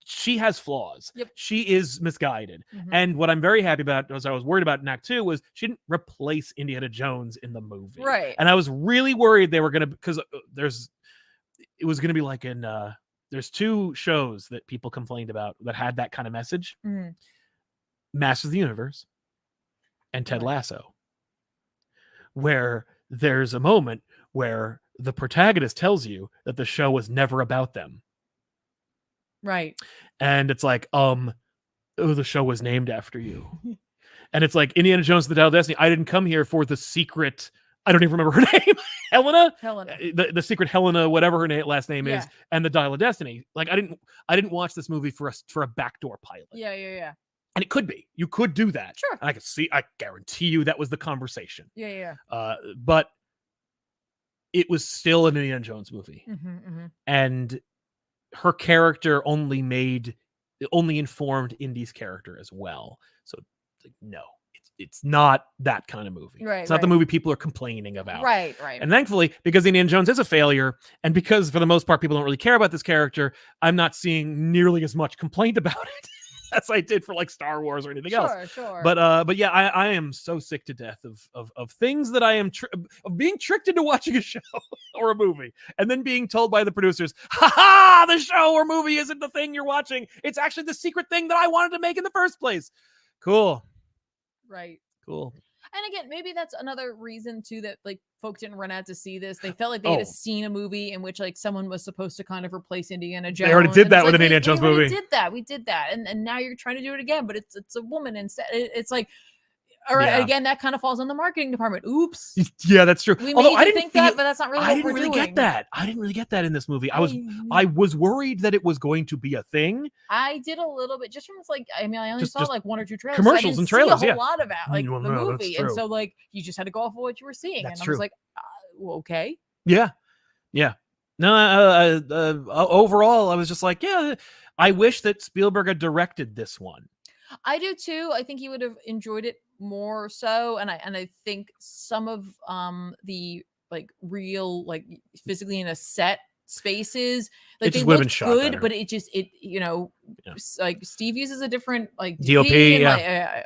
She has flaws. Yep. She is misguided. And what I'm very happy about, as I was worried about in Act 2, was she didn't replace Indiana Jones in the movie. Right. And I was really worried they were going to, because it was going to be like in, there's two shows that people complained about that had that kind of message. Masters of the Universe and Ted Lasso. Where there's a moment where the protagonist tells you that the show was never about them. Right. And it's like, the show was named after you. And it's like Indiana Jones and the Dial of Destiny. I didn't come here for the secret. I don't even remember her name. Helena. The secret Helena, whatever her last name is, and the Dial of Destiny. Like I didn't watch this movie for a backdoor pilot. Yeah. And it could be. You could do that. Sure. And I guarantee you that was the conversation. Yeah. But it was still an Indiana Jones movie. And her character only informed Indy's character as well. So no, it's not that kind of movie. Right. It's not the movie people are complaining about. Right. And thankfully, because Indiana Jones is a failure, and because for the most part people don't really care about this character, I'm not seeing nearly as much complaint about it as I did for like Star Wars or anything else. Sure. But yeah, I am so sick to death of things that I am of being tricked into watching a show or a movie and then being told by the producers, the show or movie isn't the thing you're watching. It's actually the secret thing that I wanted to make in the first place. Cool. Right. Cool. And again, maybe that's another reason too that like folks didn't run out to see this. They felt like they had seen a movie in which like someone was supposed to kind of replace Indiana Jones. They already did that like, with an Indiana Jones movie. We did that, and now you're trying to do it again, but it's a woman instead. It's like, all right, again, that kind of falls on the marketing department. Oops. Yeah, that's true. We Although made I you didn't think that, but that's not really what we're doing. get that. I didn't really get that in this movie. I was worried that it was going to be a thing. I did a little bit just from like, I mean, I only saw like 1 or 2 trailers. Commercials and trailers, see a whole lot about like the movie. And so like you just had to go off of what you were seeing. That's and true. I was like, well, okay. Yeah. No, overall, I was just like, yeah, I wish that Spielberg had directed this one. I do too. I think he would have enjoyed it more so. And I think some of the like real, like physically in a set spaces, like they looked good, better. But it you know, like Steve uses a different like DOP,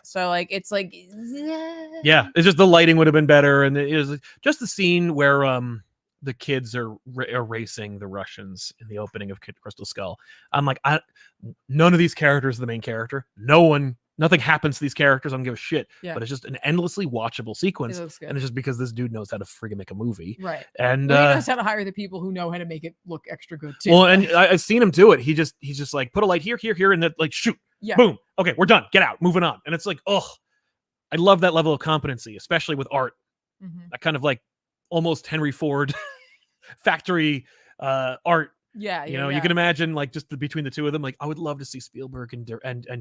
so like it's like it's just the lighting would have been better, and it was just the scene where the kids are erasing the Russians in the opening of Kid Crystal Skull. I'm like, none of these characters are the main character. Nothing happens to these characters. I don't give a shit. Yeah. But it's just an endlessly watchable sequence. And it's just because this dude knows how to friggin' make a movie. Right. And he knows how to hire the people who know how to make it look extra good too. Well, and I've seen him do it. He's just like, put a light here, and then like shoot. Yeah. Boom. Okay, we're done. Get out. Moving on. And it's like, oh, I love that level of competency, especially with art. Mm-hmm. That kind of like almost Henry Ford factory art. Yeah, you can imagine like just between the two of them. Like, I would love to see Spielberg and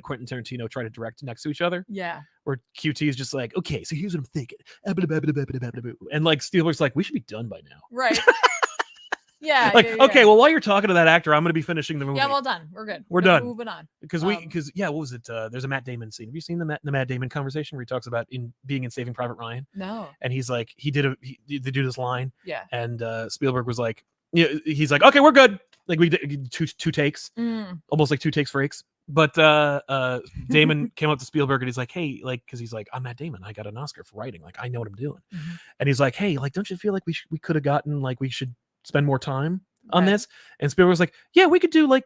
Quentin Tarantino try to direct next to each other. Yeah, where QT is just like, okay, so here's what I'm thinking, and like Spielberg's like, we should be done by now, right? Yeah, okay, well, while you're talking to that actor, I'm going to be finishing the movie. Yeah, well done. We're good. We're done. Moving on. Because what was it? There's a Matt Damon scene. Have you seen the Matt Damon conversation where he talks about being in Saving Private Ryan? No. And he's like, they do this line. Yeah. And Spielberg was like, he's like, okay, we're good. Like we did two takes, almost like 2 takes for Akes. But Damon came up to Spielberg and he's like, hey, like, because he's like, I'm Matt Damon. I got an Oscar for writing. Like, I know what I'm doing. Mm-hmm. And he's like, hey, like, don't you feel like we could have gotten, like, we should spend more time on this? And Spielberg's like, yeah, we could do like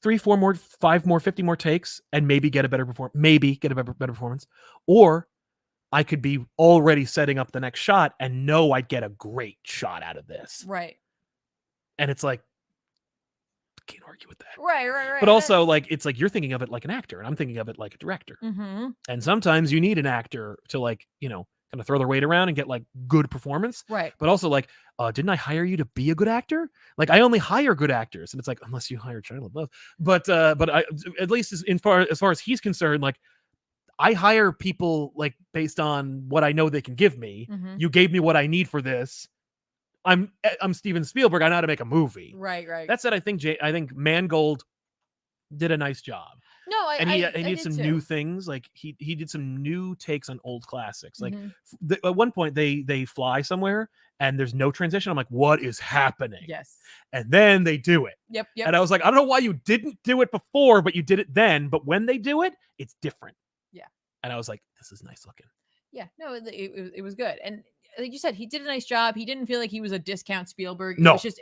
3, 4 more, 5 more, 50 more takes and maybe get a better performance. Or I could be already setting up the next shot and know I'd get a great shot out of this. Right. And it's like, can't argue with that. Right. But also, like, it's like you're thinking of it like an actor and I'm thinking of it like a director. Mm-hmm. And sometimes you need an actor to, like, kind of throw their weight around and get like good performance. Right. But also, like, didn't I hire you to be a good actor? Like, I only hire good actors. And it's like, unless you hire Shia LaBeouf. But I, at least as far as he's concerned, like, I hire people like based on what I know they can give me. Mm-hmm. You gave me what I need for this. I'm Steven Spielberg. I know how to make a movie. Right. That said, I think Mangold did a nice job. No, he did some new things. Like he did some new takes on old classics. Like at one point they fly somewhere and there's no transition. I'm like, what is happening? Yes. And then they do it. Yep. And I was like, I don't know why you didn't do it before, but you did it then. But when they do it, it's different. Yeah. And I was like, this is nice looking. Yeah. No, it was good. And like you said, he did a nice job. He didn't feel like he was a discount Spielberg. No. It was just,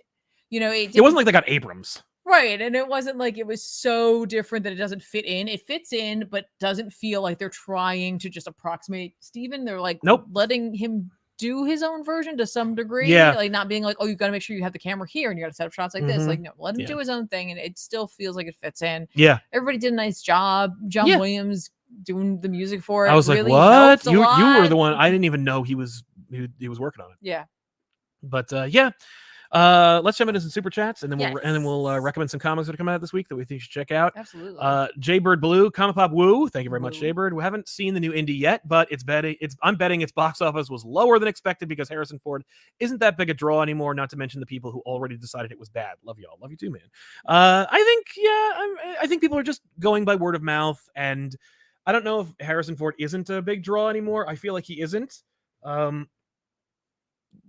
it wasn't like they got Abrams. Right. And it wasn't like it was so different that it doesn't fit in. It fits in, but doesn't feel like they're trying to just approximate Steven. They're like letting him do his own version to some degree. Yeah. Like not being like, oh, you've got to make sure you have the camera here and you got to set up shots like this. Like, no, let him do his own thing. And it still feels like it fits in. Yeah. Everybody did a nice job. John Williams doing the music for it. I was really like, what? You were the one. I didn't even know he was working on it. Yeah. But let's jump into some super chats and then we'll recommend some comics that are coming out this week that we think you should check out. Absolutely. Jaybird Blue, ComicPop Woo. Thank you very much, Jaybird. We haven't seen the new Indy yet, but I'm betting its box office was lower than expected because Harrison Ford isn't that big a draw anymore. Not to mention the people who already decided it was bad. Love y'all. Love you too, man. I think people are just going by word of mouth, and I don't know if Harrison Ford isn't a big draw anymore. I feel like he isn't.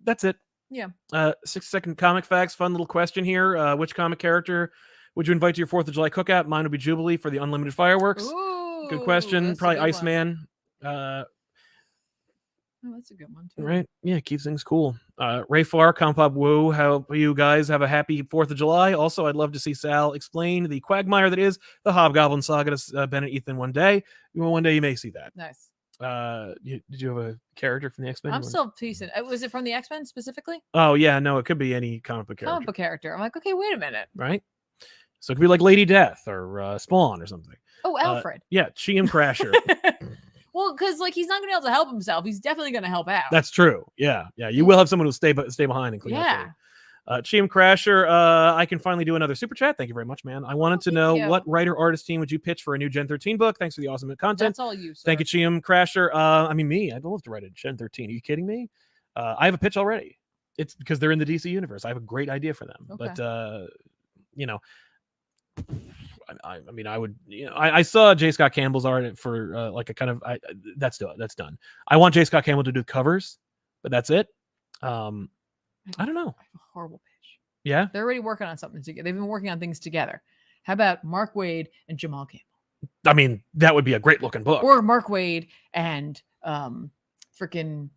That's it. Yeah. 6-second comic facts. Fun little question here. Which comic character would you invite to your 4th of July cookout? Mine would be Jubilee for the unlimited fireworks. Ooh, good question. Probably Iceman. That's a good one too. Right? Yeah, keeps things cool. Ray Farr, ComicPop Woo. How you guys have a happy 4th of July. Also, I'd love to see Sal explain the quagmire that is the Hobgoblin saga to Ben and Ethan one day. One day you may see that. Nice. Did you have a character from the X-Men? I'm still piecing. Was it from the X-Men specifically? Oh yeah, no, it could be any comic book character. Comic book character. I'm like, okay, wait a minute. Right? So it could be like Lady Death or Spawn or something. Oh, Alfred. Yeah, GM Crasher. Well, because like he's not gonna be able to help himself. He's definitely gonna help out. That's true. Yeah. You will have someone who stay behind and clean up. Yeah. GM Crasher, I can finally do another super chat. Thank you very much, man. I wanted to know what writer artist team would you pitch for a new Gen 13 book? Thanks for the awesome content. That's all you, sir. Thank you, GM Crasher. I mean, me, I'd love to write a Gen 13. Are you kidding me? I have a pitch already. It's because they're in the DC universe. I have a great idea for them. Okay. But, you know, I mean, I would, you know, I saw J. Scott Campbell's art for like a kind of, that's done. I want J. Scott Campbell to do covers, but that's it. I don't know. I have a horrible pitch. Yeah. They're already working on something together. They've been working on things together. How about Mark Waid and Jamal Campbell? I mean, that would be a great looking book. Or Mark Waid and freaking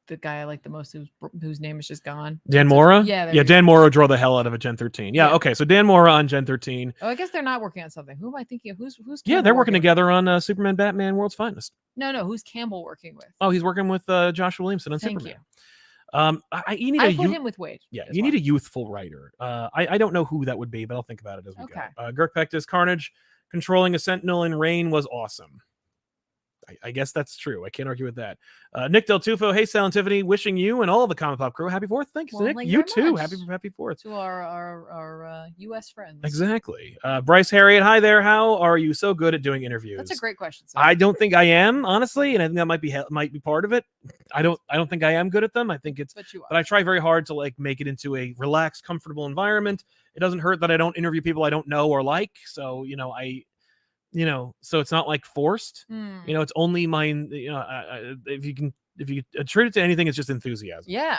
the guy I like the most whose name is just gone. Dan Mora? Yeah. Dan Mora draw the hell out of a Gen 13. Yeah, okay. So Dan Mora on Gen 13. Oh, I guess they're not working on something. Who am I thinking of? Who's Campbell they're working together on Superman, Batman, World's Finest. No, who's Campbell working with? Oh, he's working with Josh Williamson on Thank Superman. You. I put him with Wade. Yeah, you need a youthful writer. I don't know who that would be, but I'll think about it as we go. Girk Pectus, Carnage controlling a Sentinel in Rain was awesome. I guess that's true. I can't argue with that. Nick Del Tufo, hey, Sal and Tiffany, wishing you and all the ComicPop crew happy 4th. Thanks, Nick. You too. Happy 4th. To our U.S. friends. Exactly. Bryce Harriet, hi there. How are you so good at doing interviews? That's a great question. Sir. I don't think I am, honestly, and I think that might be part of it. I don't think I am good at them. I think it's, but I try very hard to like make it into a relaxed, comfortable environment. It doesn't hurt that I don't interview people I don't know or like. So, so it's not like forced, it's only mine. If you attribute it to anything, it's just enthusiasm. Yeah.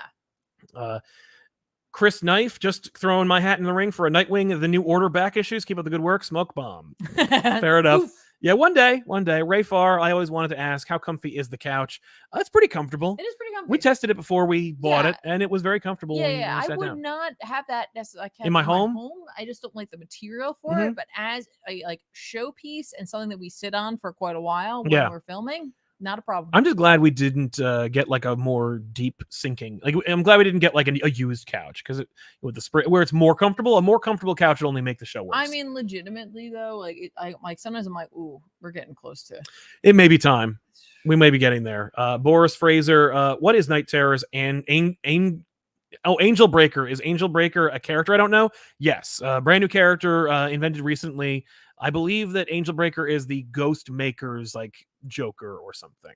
Chris Knife, just throwing my hat in the ring for a Nightwing, the New Order back issues. Keep up the good work. Smoke bomb. Fair enough. Oof. Yeah, one day. Ray Farr, I always wanted to ask, how comfy is the couch? It's pretty comfortable. It is pretty comfy. We tested it before we bought it, and it was very comfortable. Yeah, I would not have that necessarily in my home. I just don't like the material for it. But as a like showpiece and something that we sit on for quite a while when we're filming, not a problem. I'm just glad we didn't get like a more deep sinking. Like I'm glad we didn't get like a used couch because with the spray where it's more comfortable. A more comfortable couch would only make the show worse. I mean, legitimately though, like sometimes I'm like, ooh, we're getting close to. It may be time. We may be getting there. Boris Fraser, what is Night Terrors and Angel Breaker? Is Angel Breaker a character? I don't know. Yes, brand new character invented recently. I believe that Angel Breaker is the Ghost Maker's like Joker or something.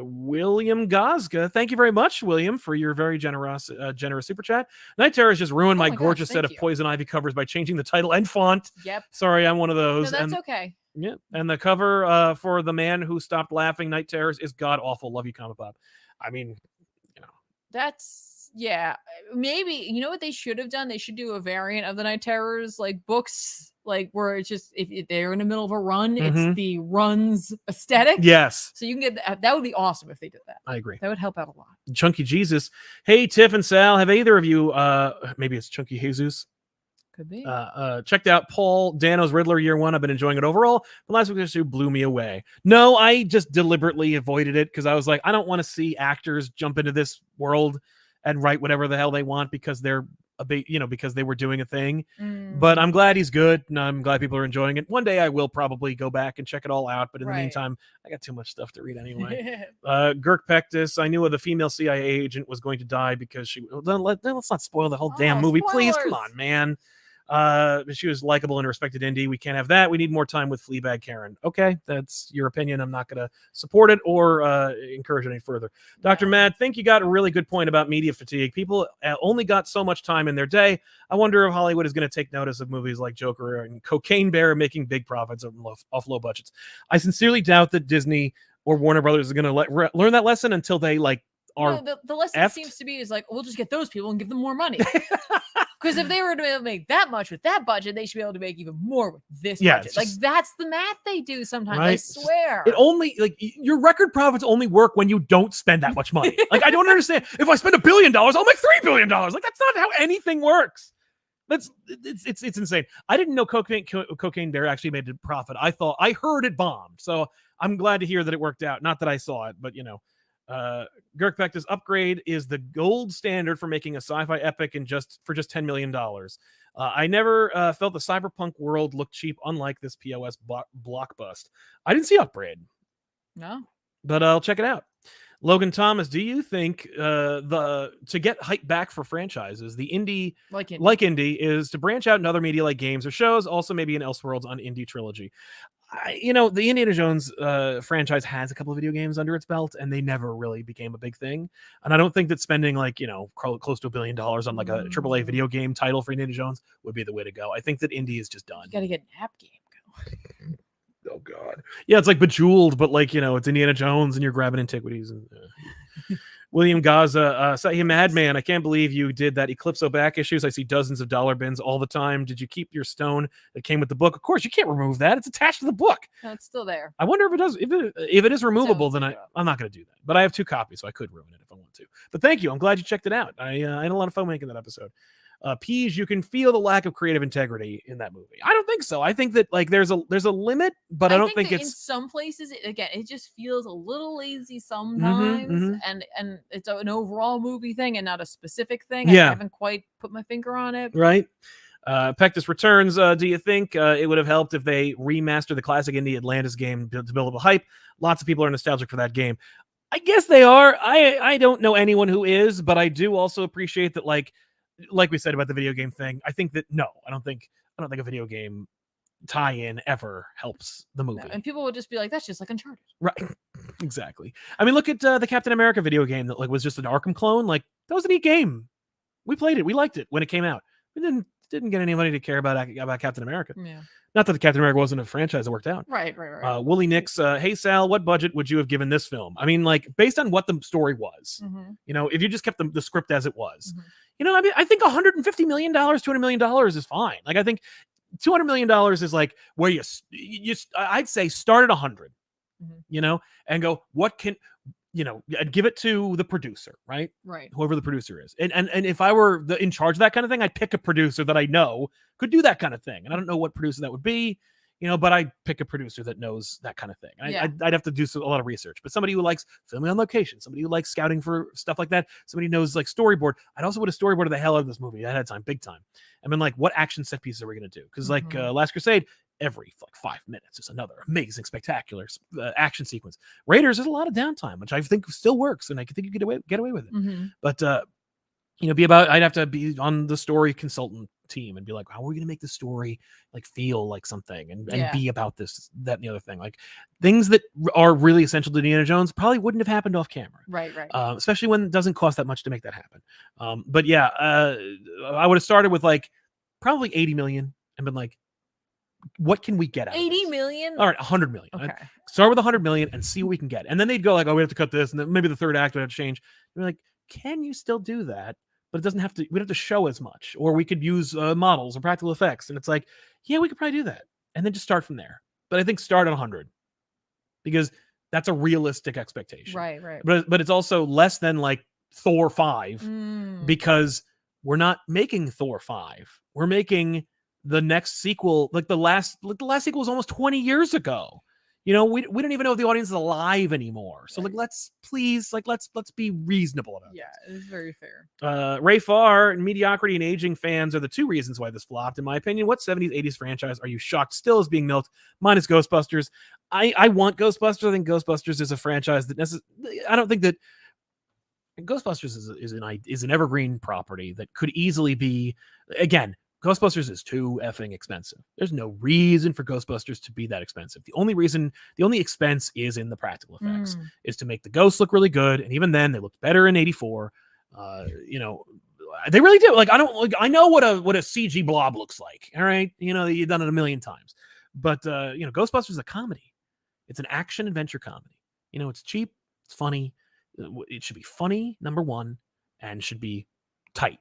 William Gazga, thank you very much, William, for your very generous super chat. Night Terrors just ruined my gorgeous set of Poison Ivy covers by changing the title and font. Yep. Sorry, I'm one of those. No, that's okay. Yeah, and the cover for The Man Who Stopped Laughing, Night Terrors, is god awful. Love you, ComicPop. I mean, that's maybe you know what they should have done. They should do a variant of the Night Terrors like books. Like where it's just if they're in the middle of a run, it's the runs aesthetic. Yes. So you can get that would be awesome if they did that. I agree. That would help out a lot. Chunky Jesus. Hey, Tiff and Sal, have either of you maybe it's Chunky Jesus. Could be. Checked out Paul Dano's Riddler year 1. I've been enjoying it overall. But last week's issue blew me away. No, I just deliberately avoided it because I was like, I don't want to see actors jump into this world and write whatever the hell they want because they're because they were doing a thing. But I'm glad he's good and I'm glad people are enjoying it. One day I will probably go back and check it all out, but in the meantime I got too much stuff to read anyway. Girk Pectus, I knew the female CIA agent was going to die because she let's not spoil the whole damn movie. Spoilers. Please, come on, man. She was likable and respected Indy. We can't have that. We need more time with Fleabag Karen. Okay, that's your opinion. I'm not going to support it or encourage it any further. Dr. Matt, think you got a really good point about media fatigue. People only got so much time in their day. I wonder if Hollywood is going to take notice of movies like Joker and Cocaine Bear making big profits off low budgets. I sincerely doubt that Disney or Warner Brothers is going to learn that lesson until they the lesson seems to be is like, we'll just get those people and give them more money. Because if they were to be able to make that much with that budget, they should be able to make even more with this budget. Like that's the math they do sometimes. Right? I swear. It only your record profits only work when you don't spend that much money. Like I don't understand. If I spend $1 billion, I'll make $3 billion. Like that's not how anything works. It's insane. I didn't know Cocaine Bear actually made a profit. I heard it bombed, so I'm glad to hear that it worked out. Not that I saw it, but Girk Pectus Upgrade is the gold standard for making a sci-fi epic and just $10 million. I never felt the cyberpunk world looked cheap, unlike this POS blockbust. I didn't see Upgrade. No, but I'll check it out. Logan Thomas, do you think to get hype back for franchises, the Indy like Indy is to branch out in other media like games or shows, also maybe an Elseworlds on Indy trilogy? The Indiana Jones franchise has a couple of video games under its belt, and they never really became a big thing. And I don't think that spending close to $1 billion on like a AAA video game title for Indiana Jones would be the way to go. I think that Indy is just done. You got to get an app game going. Oh God. Yeah, it's like Bejeweled, but it's Indiana Jones and you're grabbing antiquities. And William Gaza, say, hey, Madman, I can't believe you did that Eclipso back issues. I see dozens of dollar bins all the time. Did you keep your stone that came with the book? Of course, you can't remove that. It's attached to the book. No, it's still there. I wonder if it does. If it is removable, then I'm not going to do that. But I have 2 copies, so I could ruin it if I want to. But thank you. I'm glad you checked it out. I had a lot of fun making that episode. Peas, you can feel the lack of creative integrity in that movie. I don't think so. I think that there's a limit, but I don't think it's in some places. It just feels a little lazy sometimes, and it's an overall movie thing and not a specific thing. Yeah. I haven't quite put my finger on it. Right. Pectus Returns, do you think it would have helped if they remaster the classic Indy Atlantis game to build up a hype? Lots of people are nostalgic for that game. I guess they are. I don't know anyone who is, but I do also appreciate that like we said about the video game thing, I think that I don't think a video game tie-in ever helps the movie. No, and people would just be like, that's just like Uncharted. Right. Exactly. I mean, look at the Captain America video game that was just an Arkham clone. That was a neat game. We played it. We liked it when it came out. We didn't get anybody to care about Captain America. Yeah. Not that the Captain America wasn't a franchise that worked out. Right. Wooly Nix, hey Sal, what budget would you have given this film? I mean, based on what the story was, if you just kept the script as it was, I think $150 million, $200 million is fine. I think $200 million is where you I'd say start at 100, and go, what can, give it to the producer, right? Right. Whoever the producer is. And if I were in charge of that kind of thing, I'd pick a producer that I know could do that kind of thing. And I don't know what producer that would be, but I'd pick a producer that knows that kind of thing. I'd have to do a lot of research, but somebody who likes filming on location, somebody who likes scouting for stuff like that, somebody who knows storyboard. I'd also would have storyboarded the hell out of this movie ahead of time, big time. And been what action set pieces are we going to do? Because Last Crusade, every 5 minutes is another amazing, spectacular action sequence. Raiders, there's a lot of downtime, which I think still works, and I think you get away with it. But I'd have to be on the story consultant team and be how are we going to make the story feel like something and be about this, that, and the other thing. Things that are really essential to Indiana Jones probably wouldn't have happened off camera. Right. Especially when it doesn't cost that much to make that happen. But yeah, I would have started with probably 80 million and been what can we get out 80 million? All right, 100 million. Okay. Start with 100 million and see what we can get. And then they'd go we have to cut this, and then maybe the third act would have to change. And we're can you still do that? But it doesn't have to, we don't have to show as much, or we could use models or practical effects. And it's yeah, we could probably do that. And then just start from there. But I think start at 100 because that's a realistic expectation. Right. But it's also less than Thor 5 because we're not making Thor 5. We're making the next sequel. The last sequel was almost 20 years ago. We don't even know if the audience is alive anymore. So let's be reasonable about it. Yeah, it is very fair. Ray Farr and mediocrity and aging fans are the 2 reasons why this flopped, in my opinion. What 70s, 80s franchise are you shocked still is being milked? Minus Ghostbusters. I want Ghostbusters. I think Ghostbusters is a franchise that I don't think that Ghostbusters is an evergreen property that could easily be, again, Ghostbusters is too effing expensive. There's no reason for Ghostbusters to be that expensive. The only expense is in the practical effects, is to make the ghosts look really good. And even then, they looked better in 84. They really do. I know what a CG blob looks like. All right. You've done it a million times. But, Ghostbusters is a comedy. It's an action adventure comedy. It's cheap. It's funny. It should be funny, number one, and should be tight.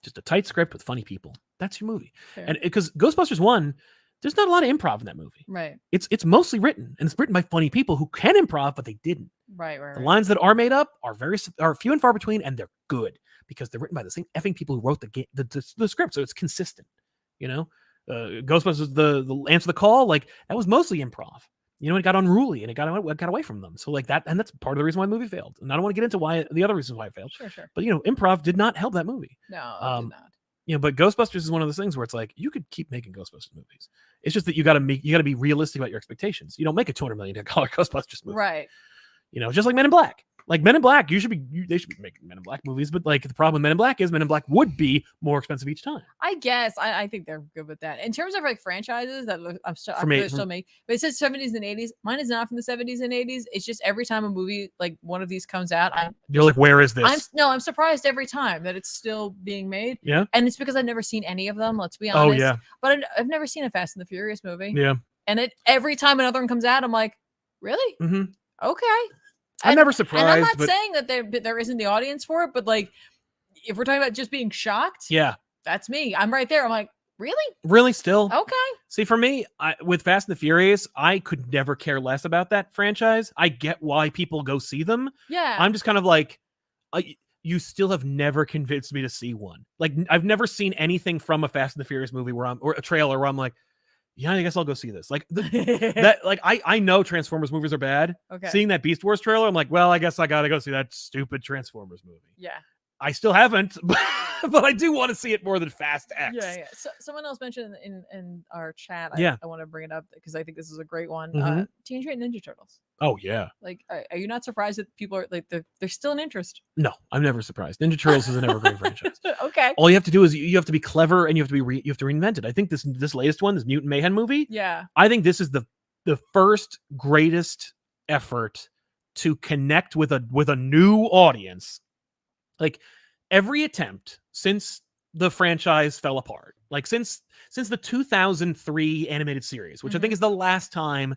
Just a tight script with funny people. That's your movie. Fair. And because Ghostbusters 1, there's not a lot of improv in that movie. Right. It's mostly written, and it's written by funny people who can improv, but they didn't. Right. The lines that are made up are few and far between, and they're good. because they're written by the same effing people who wrote the script, so it's consistent. You know, Ghostbusters, the Answer the Call, like that was mostly improv. You know, it got unruly and it got away from them. So like that, and that's part of the reason why the movie failed. And I don't want to get into why the other reasons why it failed. Sure. But you know, improv did not help that movie. No, it did not. You know, but Ghostbusters is one of those things where it's like you could keep making Ghostbusters movies. It's just that you got to be realistic about your expectations. You don't make a $200 million Ghostbusters movie, Right? You know, just like Men in Black. Like Men in Black, they should be making Men in Black movies, but like the problem with Men in Black is Men in Black would be more expensive each time. I guess I think they're good with that. In terms of like franchises that I'm still making, but it says 70s and 80s. Mine is not from the 70s and 80s. It's just every time a movie like one of these comes out, you're like, where is this? I'm surprised every time that it's still being made. Yeah, and it's because I've never seen any of them. Let's be honest. Oh yeah, but I've never seen a Fast and the Furious movie. Yeah, and every time another one comes out, I'm like, really? Mm-hmm. Okay. I'm never surprised. And I'm not saying that there isn't the audience for it, but like, if we're talking about just being shocked, yeah, that's me. I'm right there. I'm like, really? Really still? Okay. See, for me, with Fast and the Furious, I could never care less about that franchise. I get why people go see them. Yeah. I'm just kind of like, you still have never convinced me to see one. Like, I've never seen anything from a Fast and the Furious movie or a trailer where I'm like, yeah, I guess I'll go see this. Like I know Transformers movies are bad. Okay. Seeing that Beast Wars trailer, I'm like, well, I guess I gotta go see that stupid Transformers movie. Yeah. I still haven't, but I do want to see it more than Fast X. Yeah. So someone else mentioned in our chat. I want to bring it up because I think this is a great one. Mm-hmm. Teenage Mutant Ninja Turtles. Oh yeah. Like, are you not surprised that people are like they're still an interest? No, I'm never surprised. Ninja Turtles is an evergreen franchise. Okay. All you have to do is you have to be clever and you have to reinvent it. I think this latest one, this Mutant Mayhem movie. Yeah. I think this is the first greatest effort to connect with a new audience. Like every attempt since the franchise fell apart, like since the 2003 animated series, which I think is the last time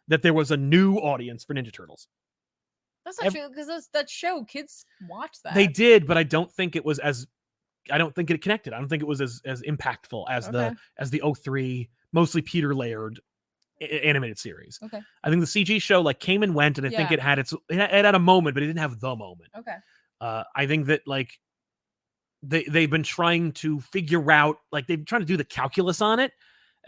that there was a new audience for Ninja Turtles. That's not true because that show kids watch that. They did, but I don't think it was I don't think it connected. I don't think it was as impactful as the 03 mostly Peter Laird animated series. Okay. I think the CG show like came and went, and I think it had a moment, but it didn't have the moment. Okay. I think that like they've been trying to figure out, like they've been trying to do the calculus on it,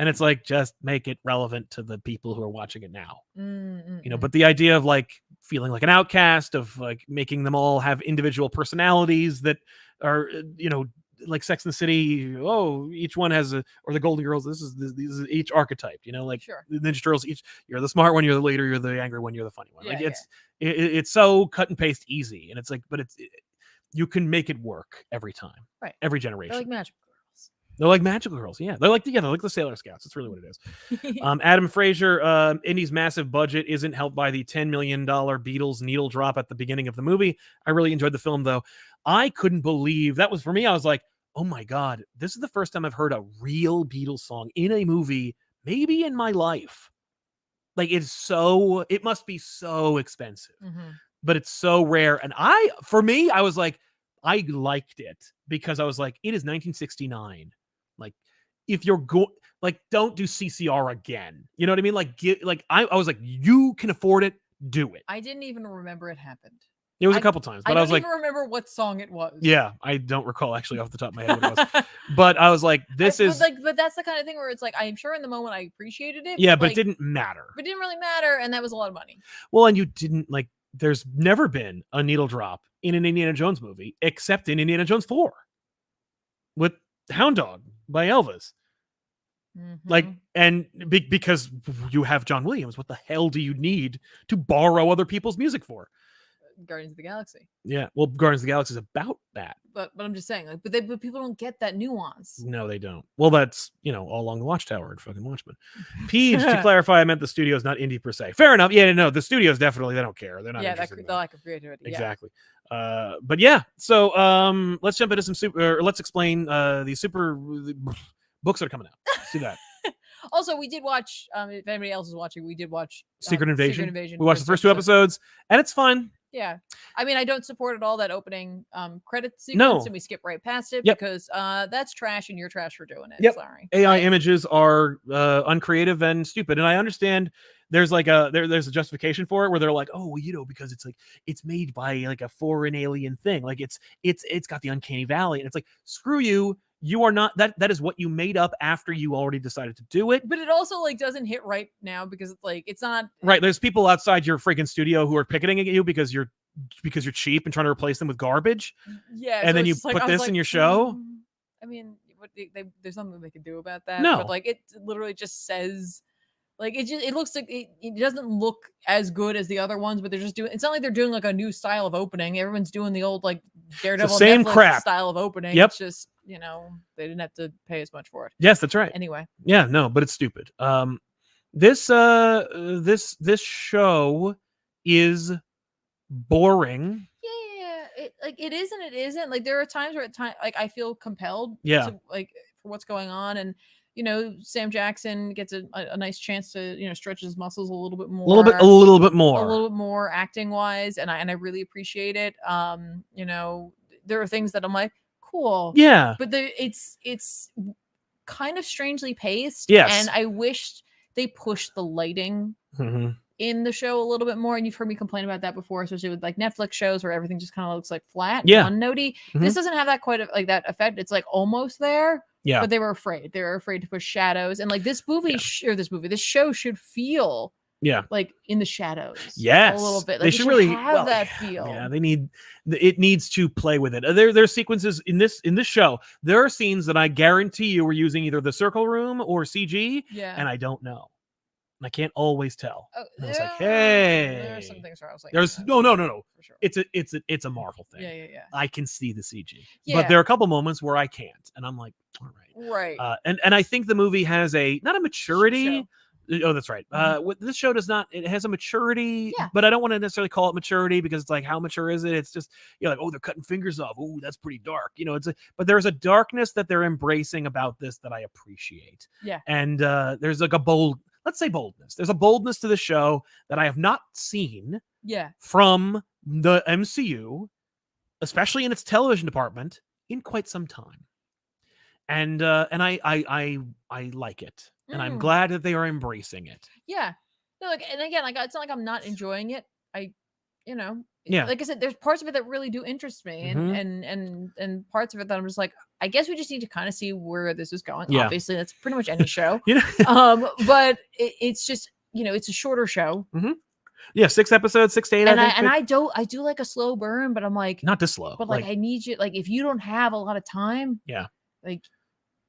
and it's like just make it relevant to the people who are watching it now. You know, but the idea of like feeling like an outcast, of like making them all have individual personalities that are, you know, like Sex and the City. Oh, each one has or the Golden Girls. This is each archetype. You know, like the Ninja Turtles. You're the smart one. You're the leader. You're the angry one. You're the funny one. Yeah, like it's so cut and paste easy, and it's like, but you can make it work every time. Right. Every generation. They're like magical girls. They're like magical girls. Yeah. They're like the Sailor Scouts. That's really what it is. Adam Frazier, Indy's massive budget isn't helped by the $10 million Beatles needle drop at the beginning of the movie. I really enjoyed the film, though. I couldn't believe that was for me. I was like, oh my God, this is the first time I've heard a real Beatles song in a movie, maybe in my life. Like it must be so expensive, but it's so rare. And I was like, I liked it because I was like, it is 1969. Like, if you're don't do CCR again. You know what I mean? Like, I was like, you can afford it, do it. I didn't even remember it happened. It was a couple times, but I was like, I don't even remember what song it was. Yeah, I don't recall actually off the top of my head what it was. But I was like, but that's the kind of thing where it's like, I'm sure in the moment I appreciated it. Yeah, but it didn't matter. It didn't really matter, and that was a lot of money. Well, and you didn't like. There's never been a needle drop in an Indiana Jones movie except in Indiana Jones 4 with Hound Dog by Elvis. Like, and because you have John Williams, what the hell do you need to borrow other people's music for? Guardians of the Galaxy. Yeah, well, Guardians of the Galaxy is about that. But I'm just saying, like, but people don't get that nuance. No, they don't. Well, that's, you know, all along the Watchtower and fucking Watchmen. Peach, to clarify, I meant the studios, not Indy per se. Fair enough. Yeah, no, the studios definitely, they don't care. They're not. Yeah, the lack of creativity. Exactly. Yeah. But yeah, so let's jump into let's explain the super books that are coming out. Let's do that. Also, we did watch. If anybody else is watching, we did watch Secret Invasion. Secret Invasion. We watched the first 2 episodes, and it's fun. Yeah. I mean, I don't support at all that opening credit sequence, No. and we skip right past it Yep. because that's trash and you're trash for doing it. Yep. Sorry. AI images are uncreative and stupid, and I understand there's like there's a justification for it where they're like, oh, well, you know, because it's like it's made by like a foreign alien thing, like it's got the uncanny valley, and it's like, screw you. You are not that is what you made up after you already decided to do it. But it also like doesn't hit right now because it's like it's not Right. There's people outside your freaking studio who are picketing at you because you're cheap and trying to replace them with garbage. Yeah. And so then you it's like, put I was this like, in your show. I mean, what there's nothing they can do about that. No. But like it literally just says like it looks like it doesn't look as good as the other ones, but they're just doing it's not like they're doing like a new style of opening. Everyone's doing the old like Daredevil same Netflix crap style of opening. Yep. It's just, you know, they didn't have to pay as much for it. Yes, that's right. Anyway. Yeah, no, but it's stupid. This show is boring. Yeah. It is and it isn't. Like there are times where like I feel compelled Yeah. to like for what's going on, and you know, Sam Jackson gets a nice chance to, you know, stretch his muscles a little bit more. A little bit more acting wise, and I really appreciate it. You know, there are things that I'm like, cool. Yeah. But it's kind of strangely paced. Yes. And I wished they pushed the lighting in the show a little bit more. And you've heard me complain about that before, especially with like Netflix shows where everything just kind of looks like flat, one notey. This doesn't have that quite like that effect. It's like almost there. Yeah. But they were afraid. They were afraid to push shadows. And like this movie this show should feel like in the shadows. Yes. A little bit. Like they should really have that feel. Yeah, it needs to play with it. There's sequences in this show. There are scenes that I guarantee you were using either the circle room or CG. Yeah. And I don't know. I can't always tell. Oh, and I was like, hey, there are some things where I was like, there's no. For sure. It's a Marvel thing. Yeah. I can see the CG. Yeah. But there are a couple moments where I can't. And I'm like, all right. Right. And I think the movie has not a maturity. Oh, that's right. This show does not. It has a maturity, but I don't want to necessarily call it maturity because it's like, how mature is it? It's just, you're like, oh, they're cutting fingers off. Oh, that's pretty dark. You know, but there's a darkness that they're embracing about this that I appreciate. Yeah. And there's like let's say boldness. There's a boldness to the show that I have not seen. Yeah. From the MCU, especially in its television department, in quite some time. And I like it. And I'm glad that they are embracing it. Yeah. No, like, and again, like it's not like I'm not enjoying it. You know, yeah. Like I said, there's parts of it that really do interest me, and parts of it that I'm just like, I guess we just need to kind of see where this is going. Yeah. Obviously, that's pretty much any show. But it's just, you know, it's a shorter show. Yeah, 6 episodes, 6 to 8. I do like a slow burn, but I'm like, not this slow. But like I need you, like if you don't have a lot of time, like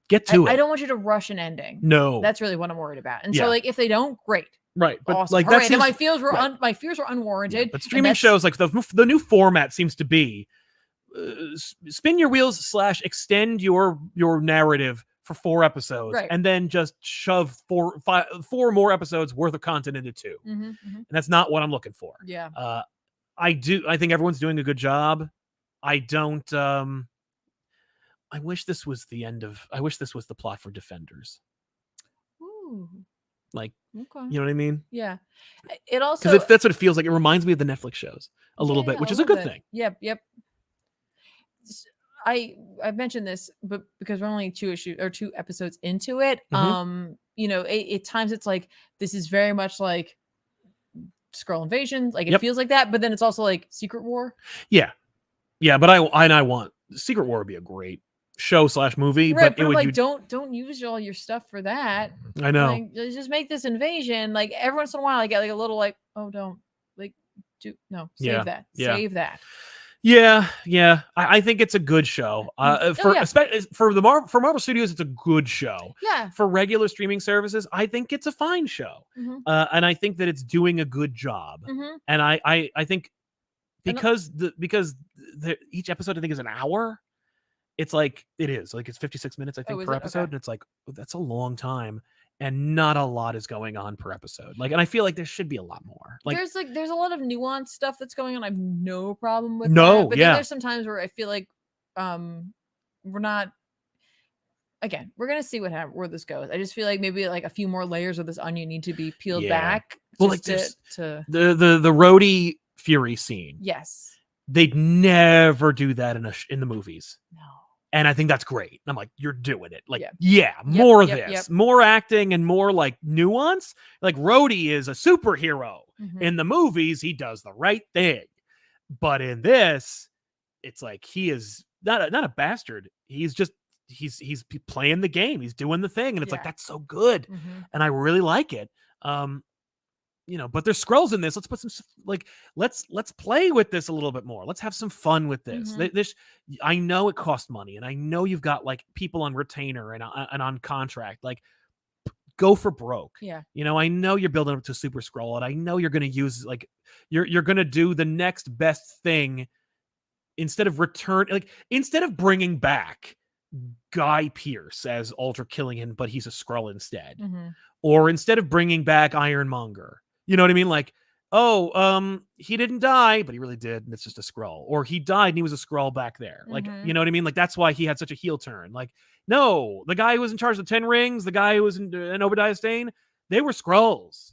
get to it. I don't want you to rush an ending. No, that's really what I'm worried about. And so like if they don't, great. Right, but awesome. like that my fears were my fears were unwarranted. But streaming shows, like the new format seems to be spin your wheels / extend your narrative for 4 episodes, and then just shove 4 more episodes worth of content into 2. And that's not what I'm looking for. Yeah. I think everyone's doing a good job. I don't. I wish this was the end of. I wish this was the plot for Defenders. Ooh. Like, you know what I mean? Yeah. It also, because that's what it feels like. It reminds me of the Netflix shows a little bit, which is a good thing. Yep. I've mentioned this, but because we're only 2 episodes into it, you know, at times it's like this is very much like Skrull Invasion, like it feels like that, but then it's also like Secret War. Yeah, but I want Secret War would be a great show / movie, right, but it would like don't use all your stuff for that. I know. Like, just make this invasion. Like every once in a while, I get like a little like, oh, don't like do save that. Save that. Yeah. I think it's a good show. For Marvel Studios, it's a good show. Yeah. For regular streaming services, I think it's a fine show, and I think that it's doing a good job. And I think because each episode I think is an hour. It's like it's 56 minutes I think per episode, and it's like that's a long time, and not a lot is going on per episode. Like, and I feel like there should be a lot more. Like there's a lot of nuanced stuff that's going on. I have no problem with that. But then there's some times where I feel like we're not. Again, we're gonna see where this goes. I just feel like maybe like a few more layers of this onion need to be peeled back. Well, like the Rhodey Fury scene. Yes. They'd never do that in the movies. No. And I think that's great. I'm like, you're doing it. Like, Yep. yeah, more of Yep, this, yep. more acting and more like nuance. Like Rhodey is a superhero. Mhm. In the movies, he does the right thing. But in this, it's like he is not a bastard. He's just he's playing the game. He's doing the thing, and it's like Yeah. that's so good, and I really like it. But there's Skrulls in this. Let's put some let's play with this a little bit more. Let's have some fun with this. This I know it costs money, and I know you've got like people on retainer and on contract. Like, go for broke. Yeah. I know you're building up to Super Skrull, and I know you're going to use like you're going to do the next best thing instead of bringing back Guy Pearce as Ultra Killian, but he's a Skrull instead, or instead of bringing back Ironmonger. You know what I mean? Like, he didn't die, but he really did, and it's just a Skrull. Or he died and he was a Skrull back there. Like, you know what I mean? Like, that's why he had such a heel turn. Like, no, the guy who was in charge of the 10 Rings, the guy who was in Obadiah Stane, they were Skrulls.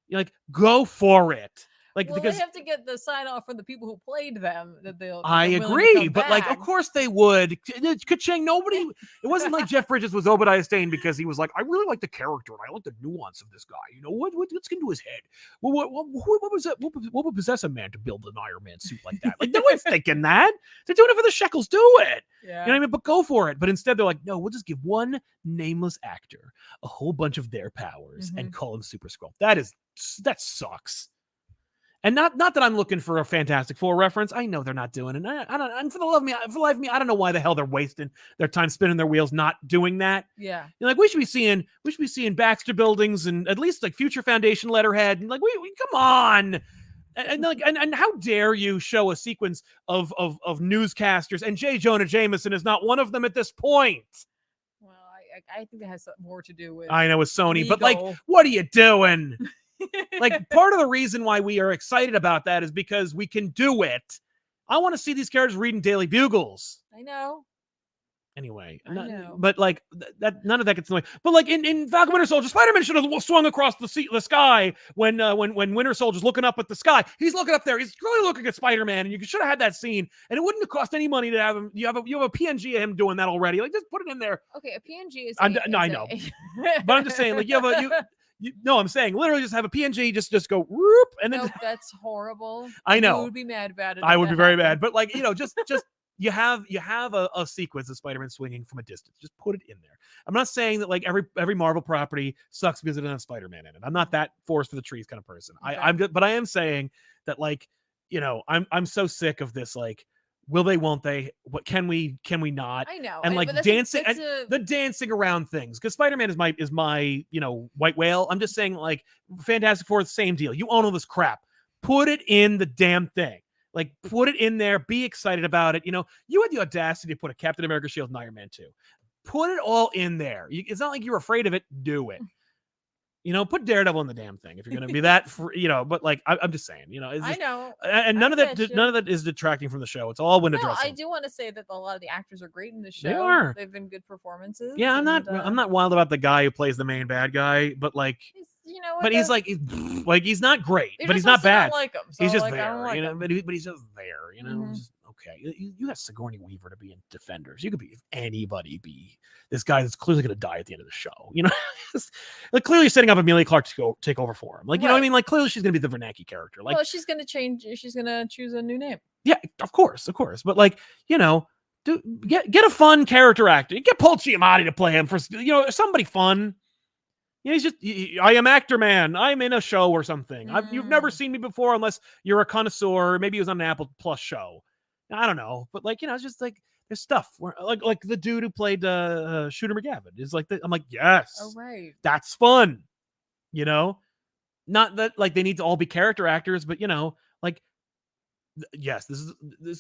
You're like, go for it. Like, well, because they have to get the sign off from the people who played them that they'll. I agree, but like, of course they would. Ka-ching, nobody. It wasn't like Jeff Bridges was Obadiah Stane because he was like, I really like the character and I like the nuance of this guy. What's into his head? What was that? What would possess a man to build an Iron Man suit like that? Like, no one's thinking that. They're doing it for the shekels. Do it. Yeah. You know what I mean? But go for it. But instead, they're like, no, we'll just give one nameless actor a whole bunch of their powers and call him Super Skrull. That sucks. And not that I'm looking for a Fantastic Four reference. I know they're not doing it. And for the life of me, I don't know why the hell they're wasting their time spinning their wheels not doing that. Yeah. You're like, we should be seeing Baxter Buildings and at least like Future Foundation letterhead. And like, we come on. And how dare you show a sequence of newscasters, and J. Jonah Jameson is not one of them at this point. Well, I think it has more to do with. I know with Sony, legal. But like, what are you doing? Like, part of the reason why we are excited about that is because we can do it. I want to see these characters reading Daily Bugles. I know. Anyway, I know. But like that, none of that gets in the way. But like in Falcon Winter Soldier, Spider-Man should have swung across the sky when Winter Soldier's looking up at the sky. He's looking up there. He's really looking at Spider-Man, and you should have had that scene. And it wouldn't have cost any money to have him. You have a PNG of him doing that already. Like, just put it in there. Okay, a PNG is. I know, but I'm just saying, like, no, I'm saying literally just have a PNG, just go whoop, and then that's horrible. I know. You would be mad about it. I would be very mad, but like, just you have a sequence of Spider-Man swinging from a distance. Just put it in there. I'm not saying that like every Marvel property sucks because it doesn't have Spider-Man in it. I'm not that forest for the trees kind of person. Okay. But I am saying that, like, I'm so sick of this, like, will they, won't they? What can we not? I know. And like dancing, the dancing around things. Because Spider-Man is my white whale. I'm just saying, like, Fantastic Four, same deal. You own all this crap. Put it in the damn thing. Like, put it in there. Be excited about it. You had the audacity to put a Captain America shield in Iron Man 2. Put it all in there. It's not like you're afraid of it. Do it. Put Daredevil in the damn thing if you're going to be that, but like, I'm just saying, I know. And none of that is detracting from the show. It's all window dressing. I do want to say that a lot of the actors are great in the show. They are. They've been good performances. Yeah, I'm not wild about the guy who plays the main bad guy, but like, but he's he's not great, but he's not bad. Like him, so he's just like, there, him. but he's just there, Just, okay, you got Sigourney Weaver to be in Defenders. You could be anybody. Be this guy that's clearly going to die at the end of the show. Like, clearly setting up Amelia Clark to go take over for him. Like, you know what I mean? Like, clearly she's going to be the Vernacki character. Like, well, she's going to change. She's going to choose a new name. Yeah, of course. But like, get a fun character actor. Get Paul Giamatti to play him for somebody fun. He's just, I am actor man. I'm in a show or something. You've never seen me before unless you're a connoisseur. Maybe he was on an Apple Plus show. I don't know, but like, it's just like, there's stuff where like the dude who played Shooter McGavin is like, I'm like, yes, oh right, that's fun. Not that like they need to all be character actors, but like, yes, this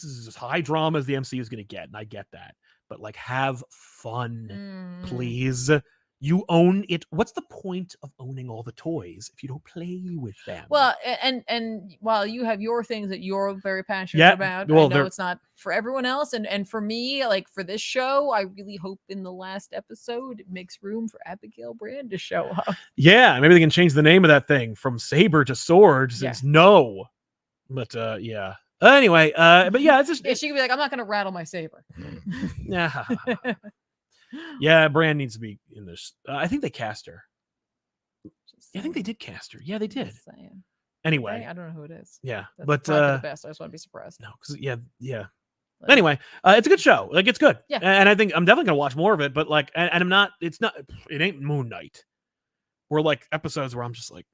is as high drama as the MCU is going to get, and I get that. But like, have fun, please. You own it. What's the point of owning all the toys if you don't play with them? Well, and while you have your things that you're very passionate about, I know it's not for everyone else. And for me, like for this show, I really hope in the last episode it makes room for Abigail Brand to show up. Yeah, maybe they can change the name of that thing from Saber to Sword. Since no. But yeah. Anyway, but yeah, it's just Yeah, she could be like, I'm not gonna rattle my saber. yeah. Yeah, Bran needs to be in this. I think they cast her. I think they did cast her. Yeah, they did. Anyway, I don't know who it is. yeah, That's but probably for the best. I just want to be surprised. no, because yeah. Like, Anyway, it's a good show. Like, it's good. Yeah. And I think I'm definitely gonna watch more of it. But like, and I'm not. It's not. It ain't Moon Knight. We're like episodes where I'm just like,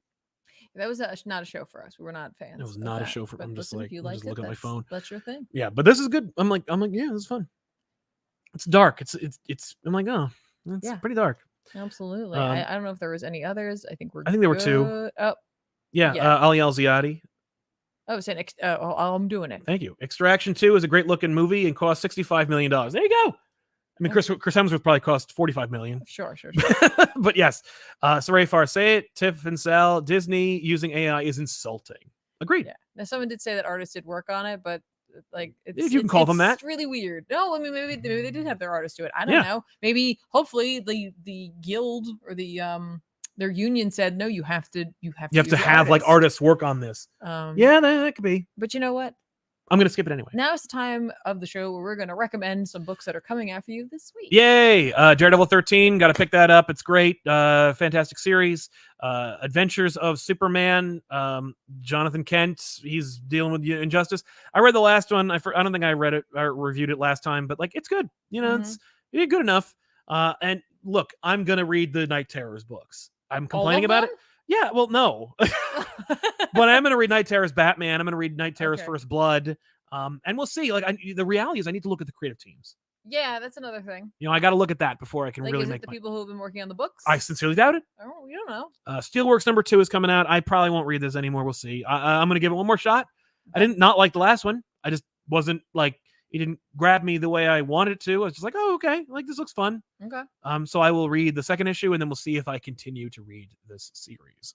that was not a show for us. We were not fans. it was not a show for. But I'm just listen, like, if you I'm liked just it, looking at my phone. that's your thing. Yeah, but this is good. I'm like, yeah, this is fun. It's dark. It's. I'm like, oh, it's pretty dark. Absolutely. I don't know if there was any others. I think there were 2. Oh, yeah. Ali Al Ziadi. I was saying, I'm doing it. Thank you. Extraction 2 is a great looking movie and cost $65 million. There you go. I mean, Chris Hemsworth probably cost $45 million. Sure. But yes, Saray Farr, say it. Tiff and Sal, Disney using AI is insulting. Agreed. Yeah. Now, someone did say that artists did work on it, but like, if you can call them that, it's really weirred. No, I mean, maybe they did have their artists do it. I don't know. Maybe, hopefully, the guild or the their union said no. You have to have like artists work on this. Yeah, that could be. But you know what? I'm going to skip it anyway. Now is the time of the show where we're going to recommend some books that are coming out for you this week. Yay! Daredevil 13, got to pick that up. It's great. Fantastic series. Adventures of Superman. Jonathan Kent, he's dealing with injustice. I read the last one. I don't think I read it or reviewed it last time, but like, it's good. You know, it's good enough. And look, I'm going to read the Night Terrors books. I'm complaining about it. Yeah, well, no. But I'm going to read Night Terror's Batman. I'm going to read Night Terror's First Blood. And we'll see. Like, the reality is I need to look at the creative teams. Yeah, that's another thing. You know, I got to look at that before I can really is make it the people who have been working on the books? I sincerely doubt it. Oh, we don't know. Steelworks number 2 is coming out. I probably won't read this anymore. We'll see. I'm going to give it one more shot. I didn't not like the last one. I just wasn't like, it didn't grab me the way I wanted it to. I was just like, oh, okay. Like, this looks fun. Okay. So I will read the second issue, and then we'll see if I continue to read this series.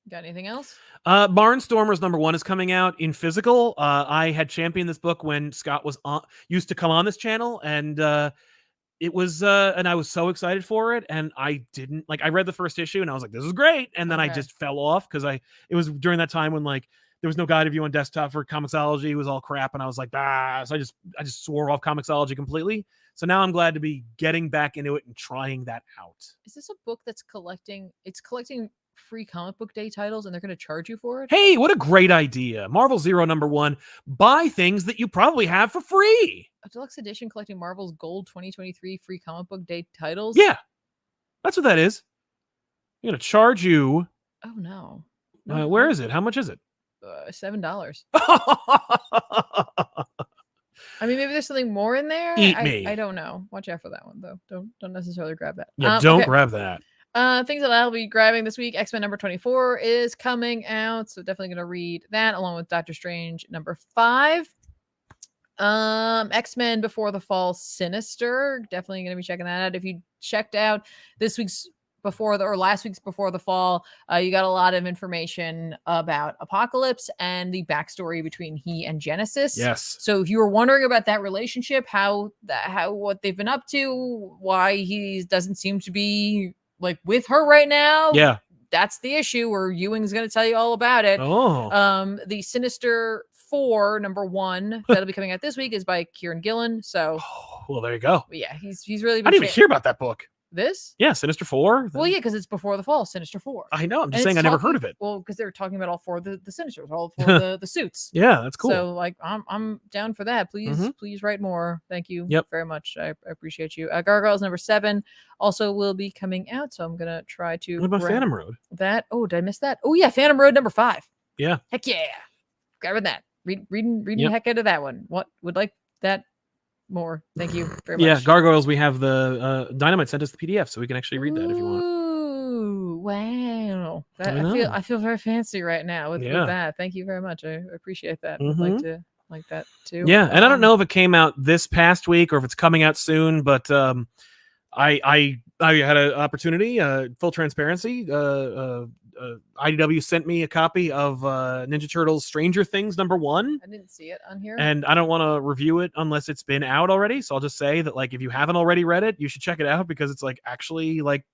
Got anything else? Barnstormers number 1 is coming out in physical. I had championed this book when Scott was used to come on this channel, and it was and I was so excited for it, and I didn't like. I read the first issue, and I was like, "This is great," and then I just fell off because it was during that time when like there was no guide review on desktop for Comixology. It was all crap, and I was like, ah. So I just swore off Comixology completely. So now I'm glad to be getting back into it and trying that out. Is this a book that's collecting? It's collecting free comic book day titles, and they're going to charge you for it? Hey, what a great idea. Marvel Zero number 1. Buy things that you probably have for free. A deluxe edition collecting Marvel's Gold 2023 free comic book day titles? Yeah. That's what that is. I'm going to charge you. Oh, no. Where is it? How much is it? $7. I mean, maybe there's something more in there. Eat me. I don't know. Watch out for that one, though. Don't necessarily grab that. Yeah, don't grab that. Things that I'll be grabbing this week. X-Men number 24 is coming out, so definitely going to read that along with Doctor Strange number 5. X-Men Before the Fall Sinister, definitely going to be checking that out. If you checked out last week's Before the Fall, you got a lot of information about Apocalypse and the backstory between he and Genesis. Yes. So if you were wondering about that relationship, what they've been up to, why he doesn't seem to be like with her right now. Yeah. That's the issue where Ewing's going to tell you all about it. Oh. The Sinister 4 number 1 that'll be coming out this week is by Kieran Gillen. So, well, there you go. Yeah, he's really. I didn't even hear about that book. This? Yeah, Sinister 4. Well, yeah, because it's Before the Fall, Sinister 4. I know. I'm just saying I never heard of it. Well, because they were talking about all 4 of the Sinisters, all 4 of the suits. Yeah, that's cool. So, like, I'm down for that. Please write more. Thank you very much. I appreciate you. Gargoyles number 7 also will be coming out, so I'm gonna try to. What about Phantom Road? Did I miss that? Oh yeah, Phantom Road number 5. Yeah. Heck yeah, grabbing that. Reading the heck out of that one. What would like that more? Thank you very much. Yeah, Gargoyles. We have the Dynamite sent us the PDF, so we can actually read that if you want. Ooh, wow! I feel very fancy right now with that. Thank you very much. I appreciate that. I'd like to like that too. Yeah, and I don't know if it came out this past week or if it's coming out soon, but I had an opportunity. Full transparency. IDW sent me a copy of Ninja Turtles Stranger Things number 1. I didn't see it on here. And I don't want to review it unless it's been out already. So I'll just say that, like, if you haven't already read it, you should check it out because it's like actually like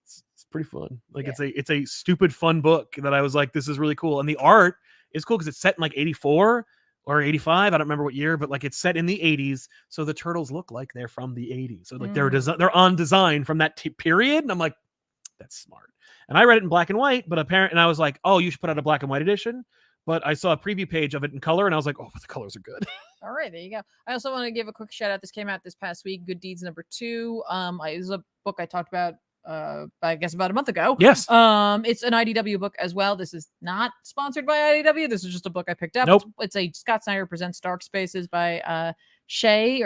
it's pretty fun. Like Yeah. it's a stupid fun book that I was like, this is really cool. And the art is cool because it's set in like 84 or 85. I don't remember what year, but like it's set in the 80s. So the turtles look like they're from the 80s. So like they're on design from that period. And I'm like, that's smart. And I read it in black and white, but and I was like, oh, you should put out a black and white edition. But I saw a preview page of it in color, and I was like, oh, the colors are good. All right, there you go. I also want to give a quick shout out. This came out this past week. Good Deeds #2. This is a book I talked about, I guess about a month ago. Yes. It's an IDW book as well. This is not sponsored by IDW. This is just a book I picked up. Nope. It's a Scott Snyder Presents Dark Spaces by Shay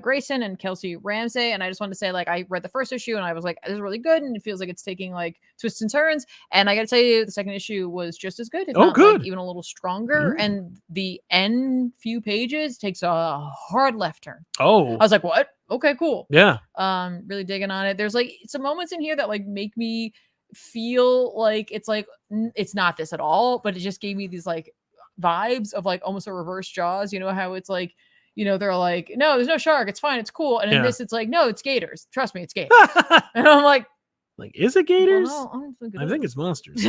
Grayson and Kelsey Ramsey. And I just wanted to say, like, I read the first issue and I was like, this is really good. And it feels like it's taking like twists and turns. And I got to tell you, the second issue was just as good. If not, good. Like, even a little stronger. And the end few pages takes a hard left turn. Oh. I was like, what? Okay, cool. Yeah. Really digging on it. There's like some moments in here that like make me feel like it's not this at all, but it just gave me these like vibes of like almost a reverse Jaws. You know how it's like, you know, they're like, no, there's no shark. It's fine. It's cool. And in this, it's like, no, it's gators. Trust me, it's gators. And I'm like, is it gators? Well, no, I think it's monsters.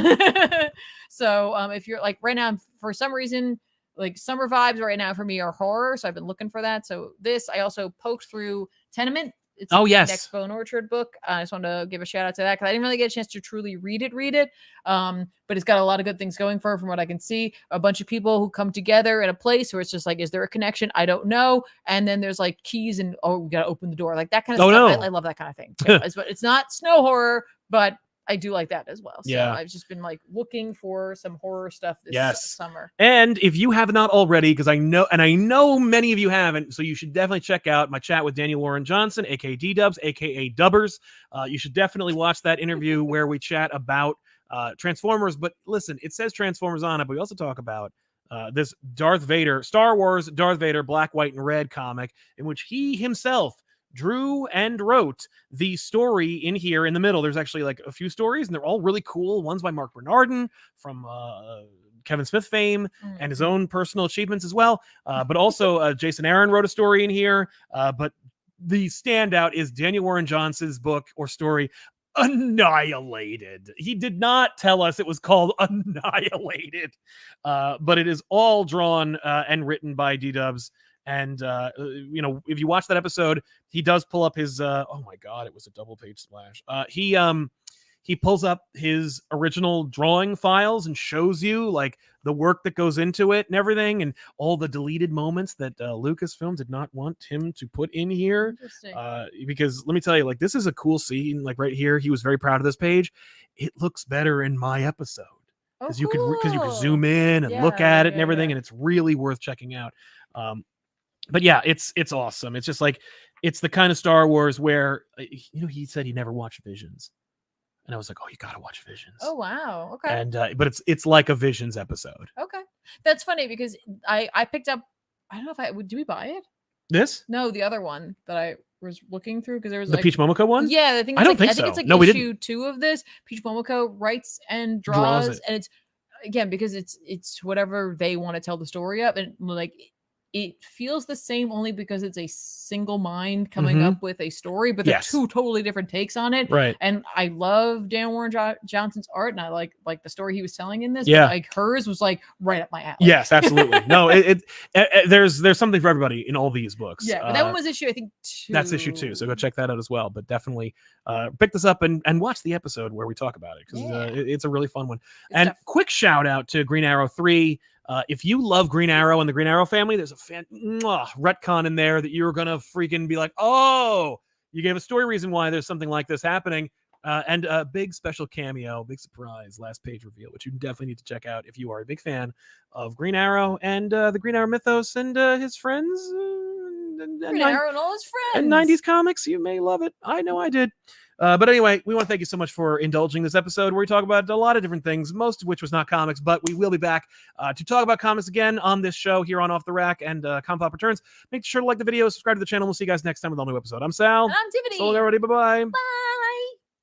So if you're like right now, for some reason, like summer vibes right now for me are horror. So I've been looking for that. So I also poked through Tenement. It's the next Bone Orchard book. I just want to give a shout out to that because I didn't really get a chance to truly read it. But it's got a lot of good things going for it from what I can see. A bunch of people who come together in a place where it's just like, is there a connection? I don't know. And then there's like keys and, oh, we got to open the door. Like that kind of stuff. I love that kind of thing. But it's not snow horror, but I do like that as well. So I've just been like looking for some horror stuff this summer. And if you have not already, because I know many of you haven't, so you should definitely check out my chat with Daniel Warren Johnson, aka D-Dubs, aka Dubbers. You should definitely watch that interview where we chat about Transformers. But listen, it says Transformers on it, but we also talk about this Star Wars Darth Vader, black, white, and red comic in which he himself drew and wrote the story in here in the middle. There's actually like a few stories and they're all really cool. One's by Mark Bernardin from Kevin Smith fame and his own personal achievements as well. But also Jason Aaron wrote a story in here. But the standout is Daniel Warren Johnson's book or story, Annihilated. He did not tell us it was called Annihilated, but it is all drawn and written by D-Dubs. And you know, if you watch that episode, he does pull up his oh my god, it was a double page splash. He pulls up his original drawing files and shows you like the work that goes into it and everything, and all the deleted moments that Lucasfilm did not want him to put in here. Because let me tell you, like, this is a cool scene. Like right here, he was very proud of this page. It looks better in my episode because you could zoom in and look at it and everything, and it's really worth checking out. But yeah, it's awesome. It's just like, it's the kind of Star Wars where, you know, he said he never watched Visions. And I was like, oh, you got to watch Visions. Oh, wow. Okay. And, but it's like a Visions episode. Okay. That's funny because I picked up, I don't know if did we buy it? This? No, the other one that I was looking through because there was the like, Peach Momoko one? Yeah, I think it's like no, issue 2 of this. Peach Momoko writes and draws it. And it's, again, because it's whatever they want to tell the story of. And like, it feels the same only because it's a single mind coming up with a story, but they're two totally different takes on it. Right. And I love Dan Warren Johnson's art, and I like the story he was telling in this. Yeah. But like hers was like right up my alley. Yes, absolutely. No, there's something for everybody in all these books. Yeah, but that one was issue, I think, 2. That's issue 2, so go check that out as well. But definitely pick this up and watch the episode where we talk about it because it's a really fun one. Good stuff. Quick shout out to Green Arrow 3. If you love Green Arrow and the Green Arrow family, there's a retcon in there that you're going to freaking be like, oh, you gave a story reason why there's something like this happening. And a big special cameo, big surprise, last page reveal, which you definitely need to check out if you are a big fan of Green Arrow and the Green Arrow mythos and his friends. Green Arrow and all his friends. And 90s comics. You may love it. I know I did. But anyway, we want to thank you so much for indulging this episode where we talk about a lot of different things, most of which was not comics, but we will be back to talk about comics again on this show here on Off the Rack and ComicPop Returns. Make sure to like the video, subscribe to the channel. We'll see you guys next time with a new episode. I'm Sal. And I'm Tiffany. So everybody, bye-bye. Bye.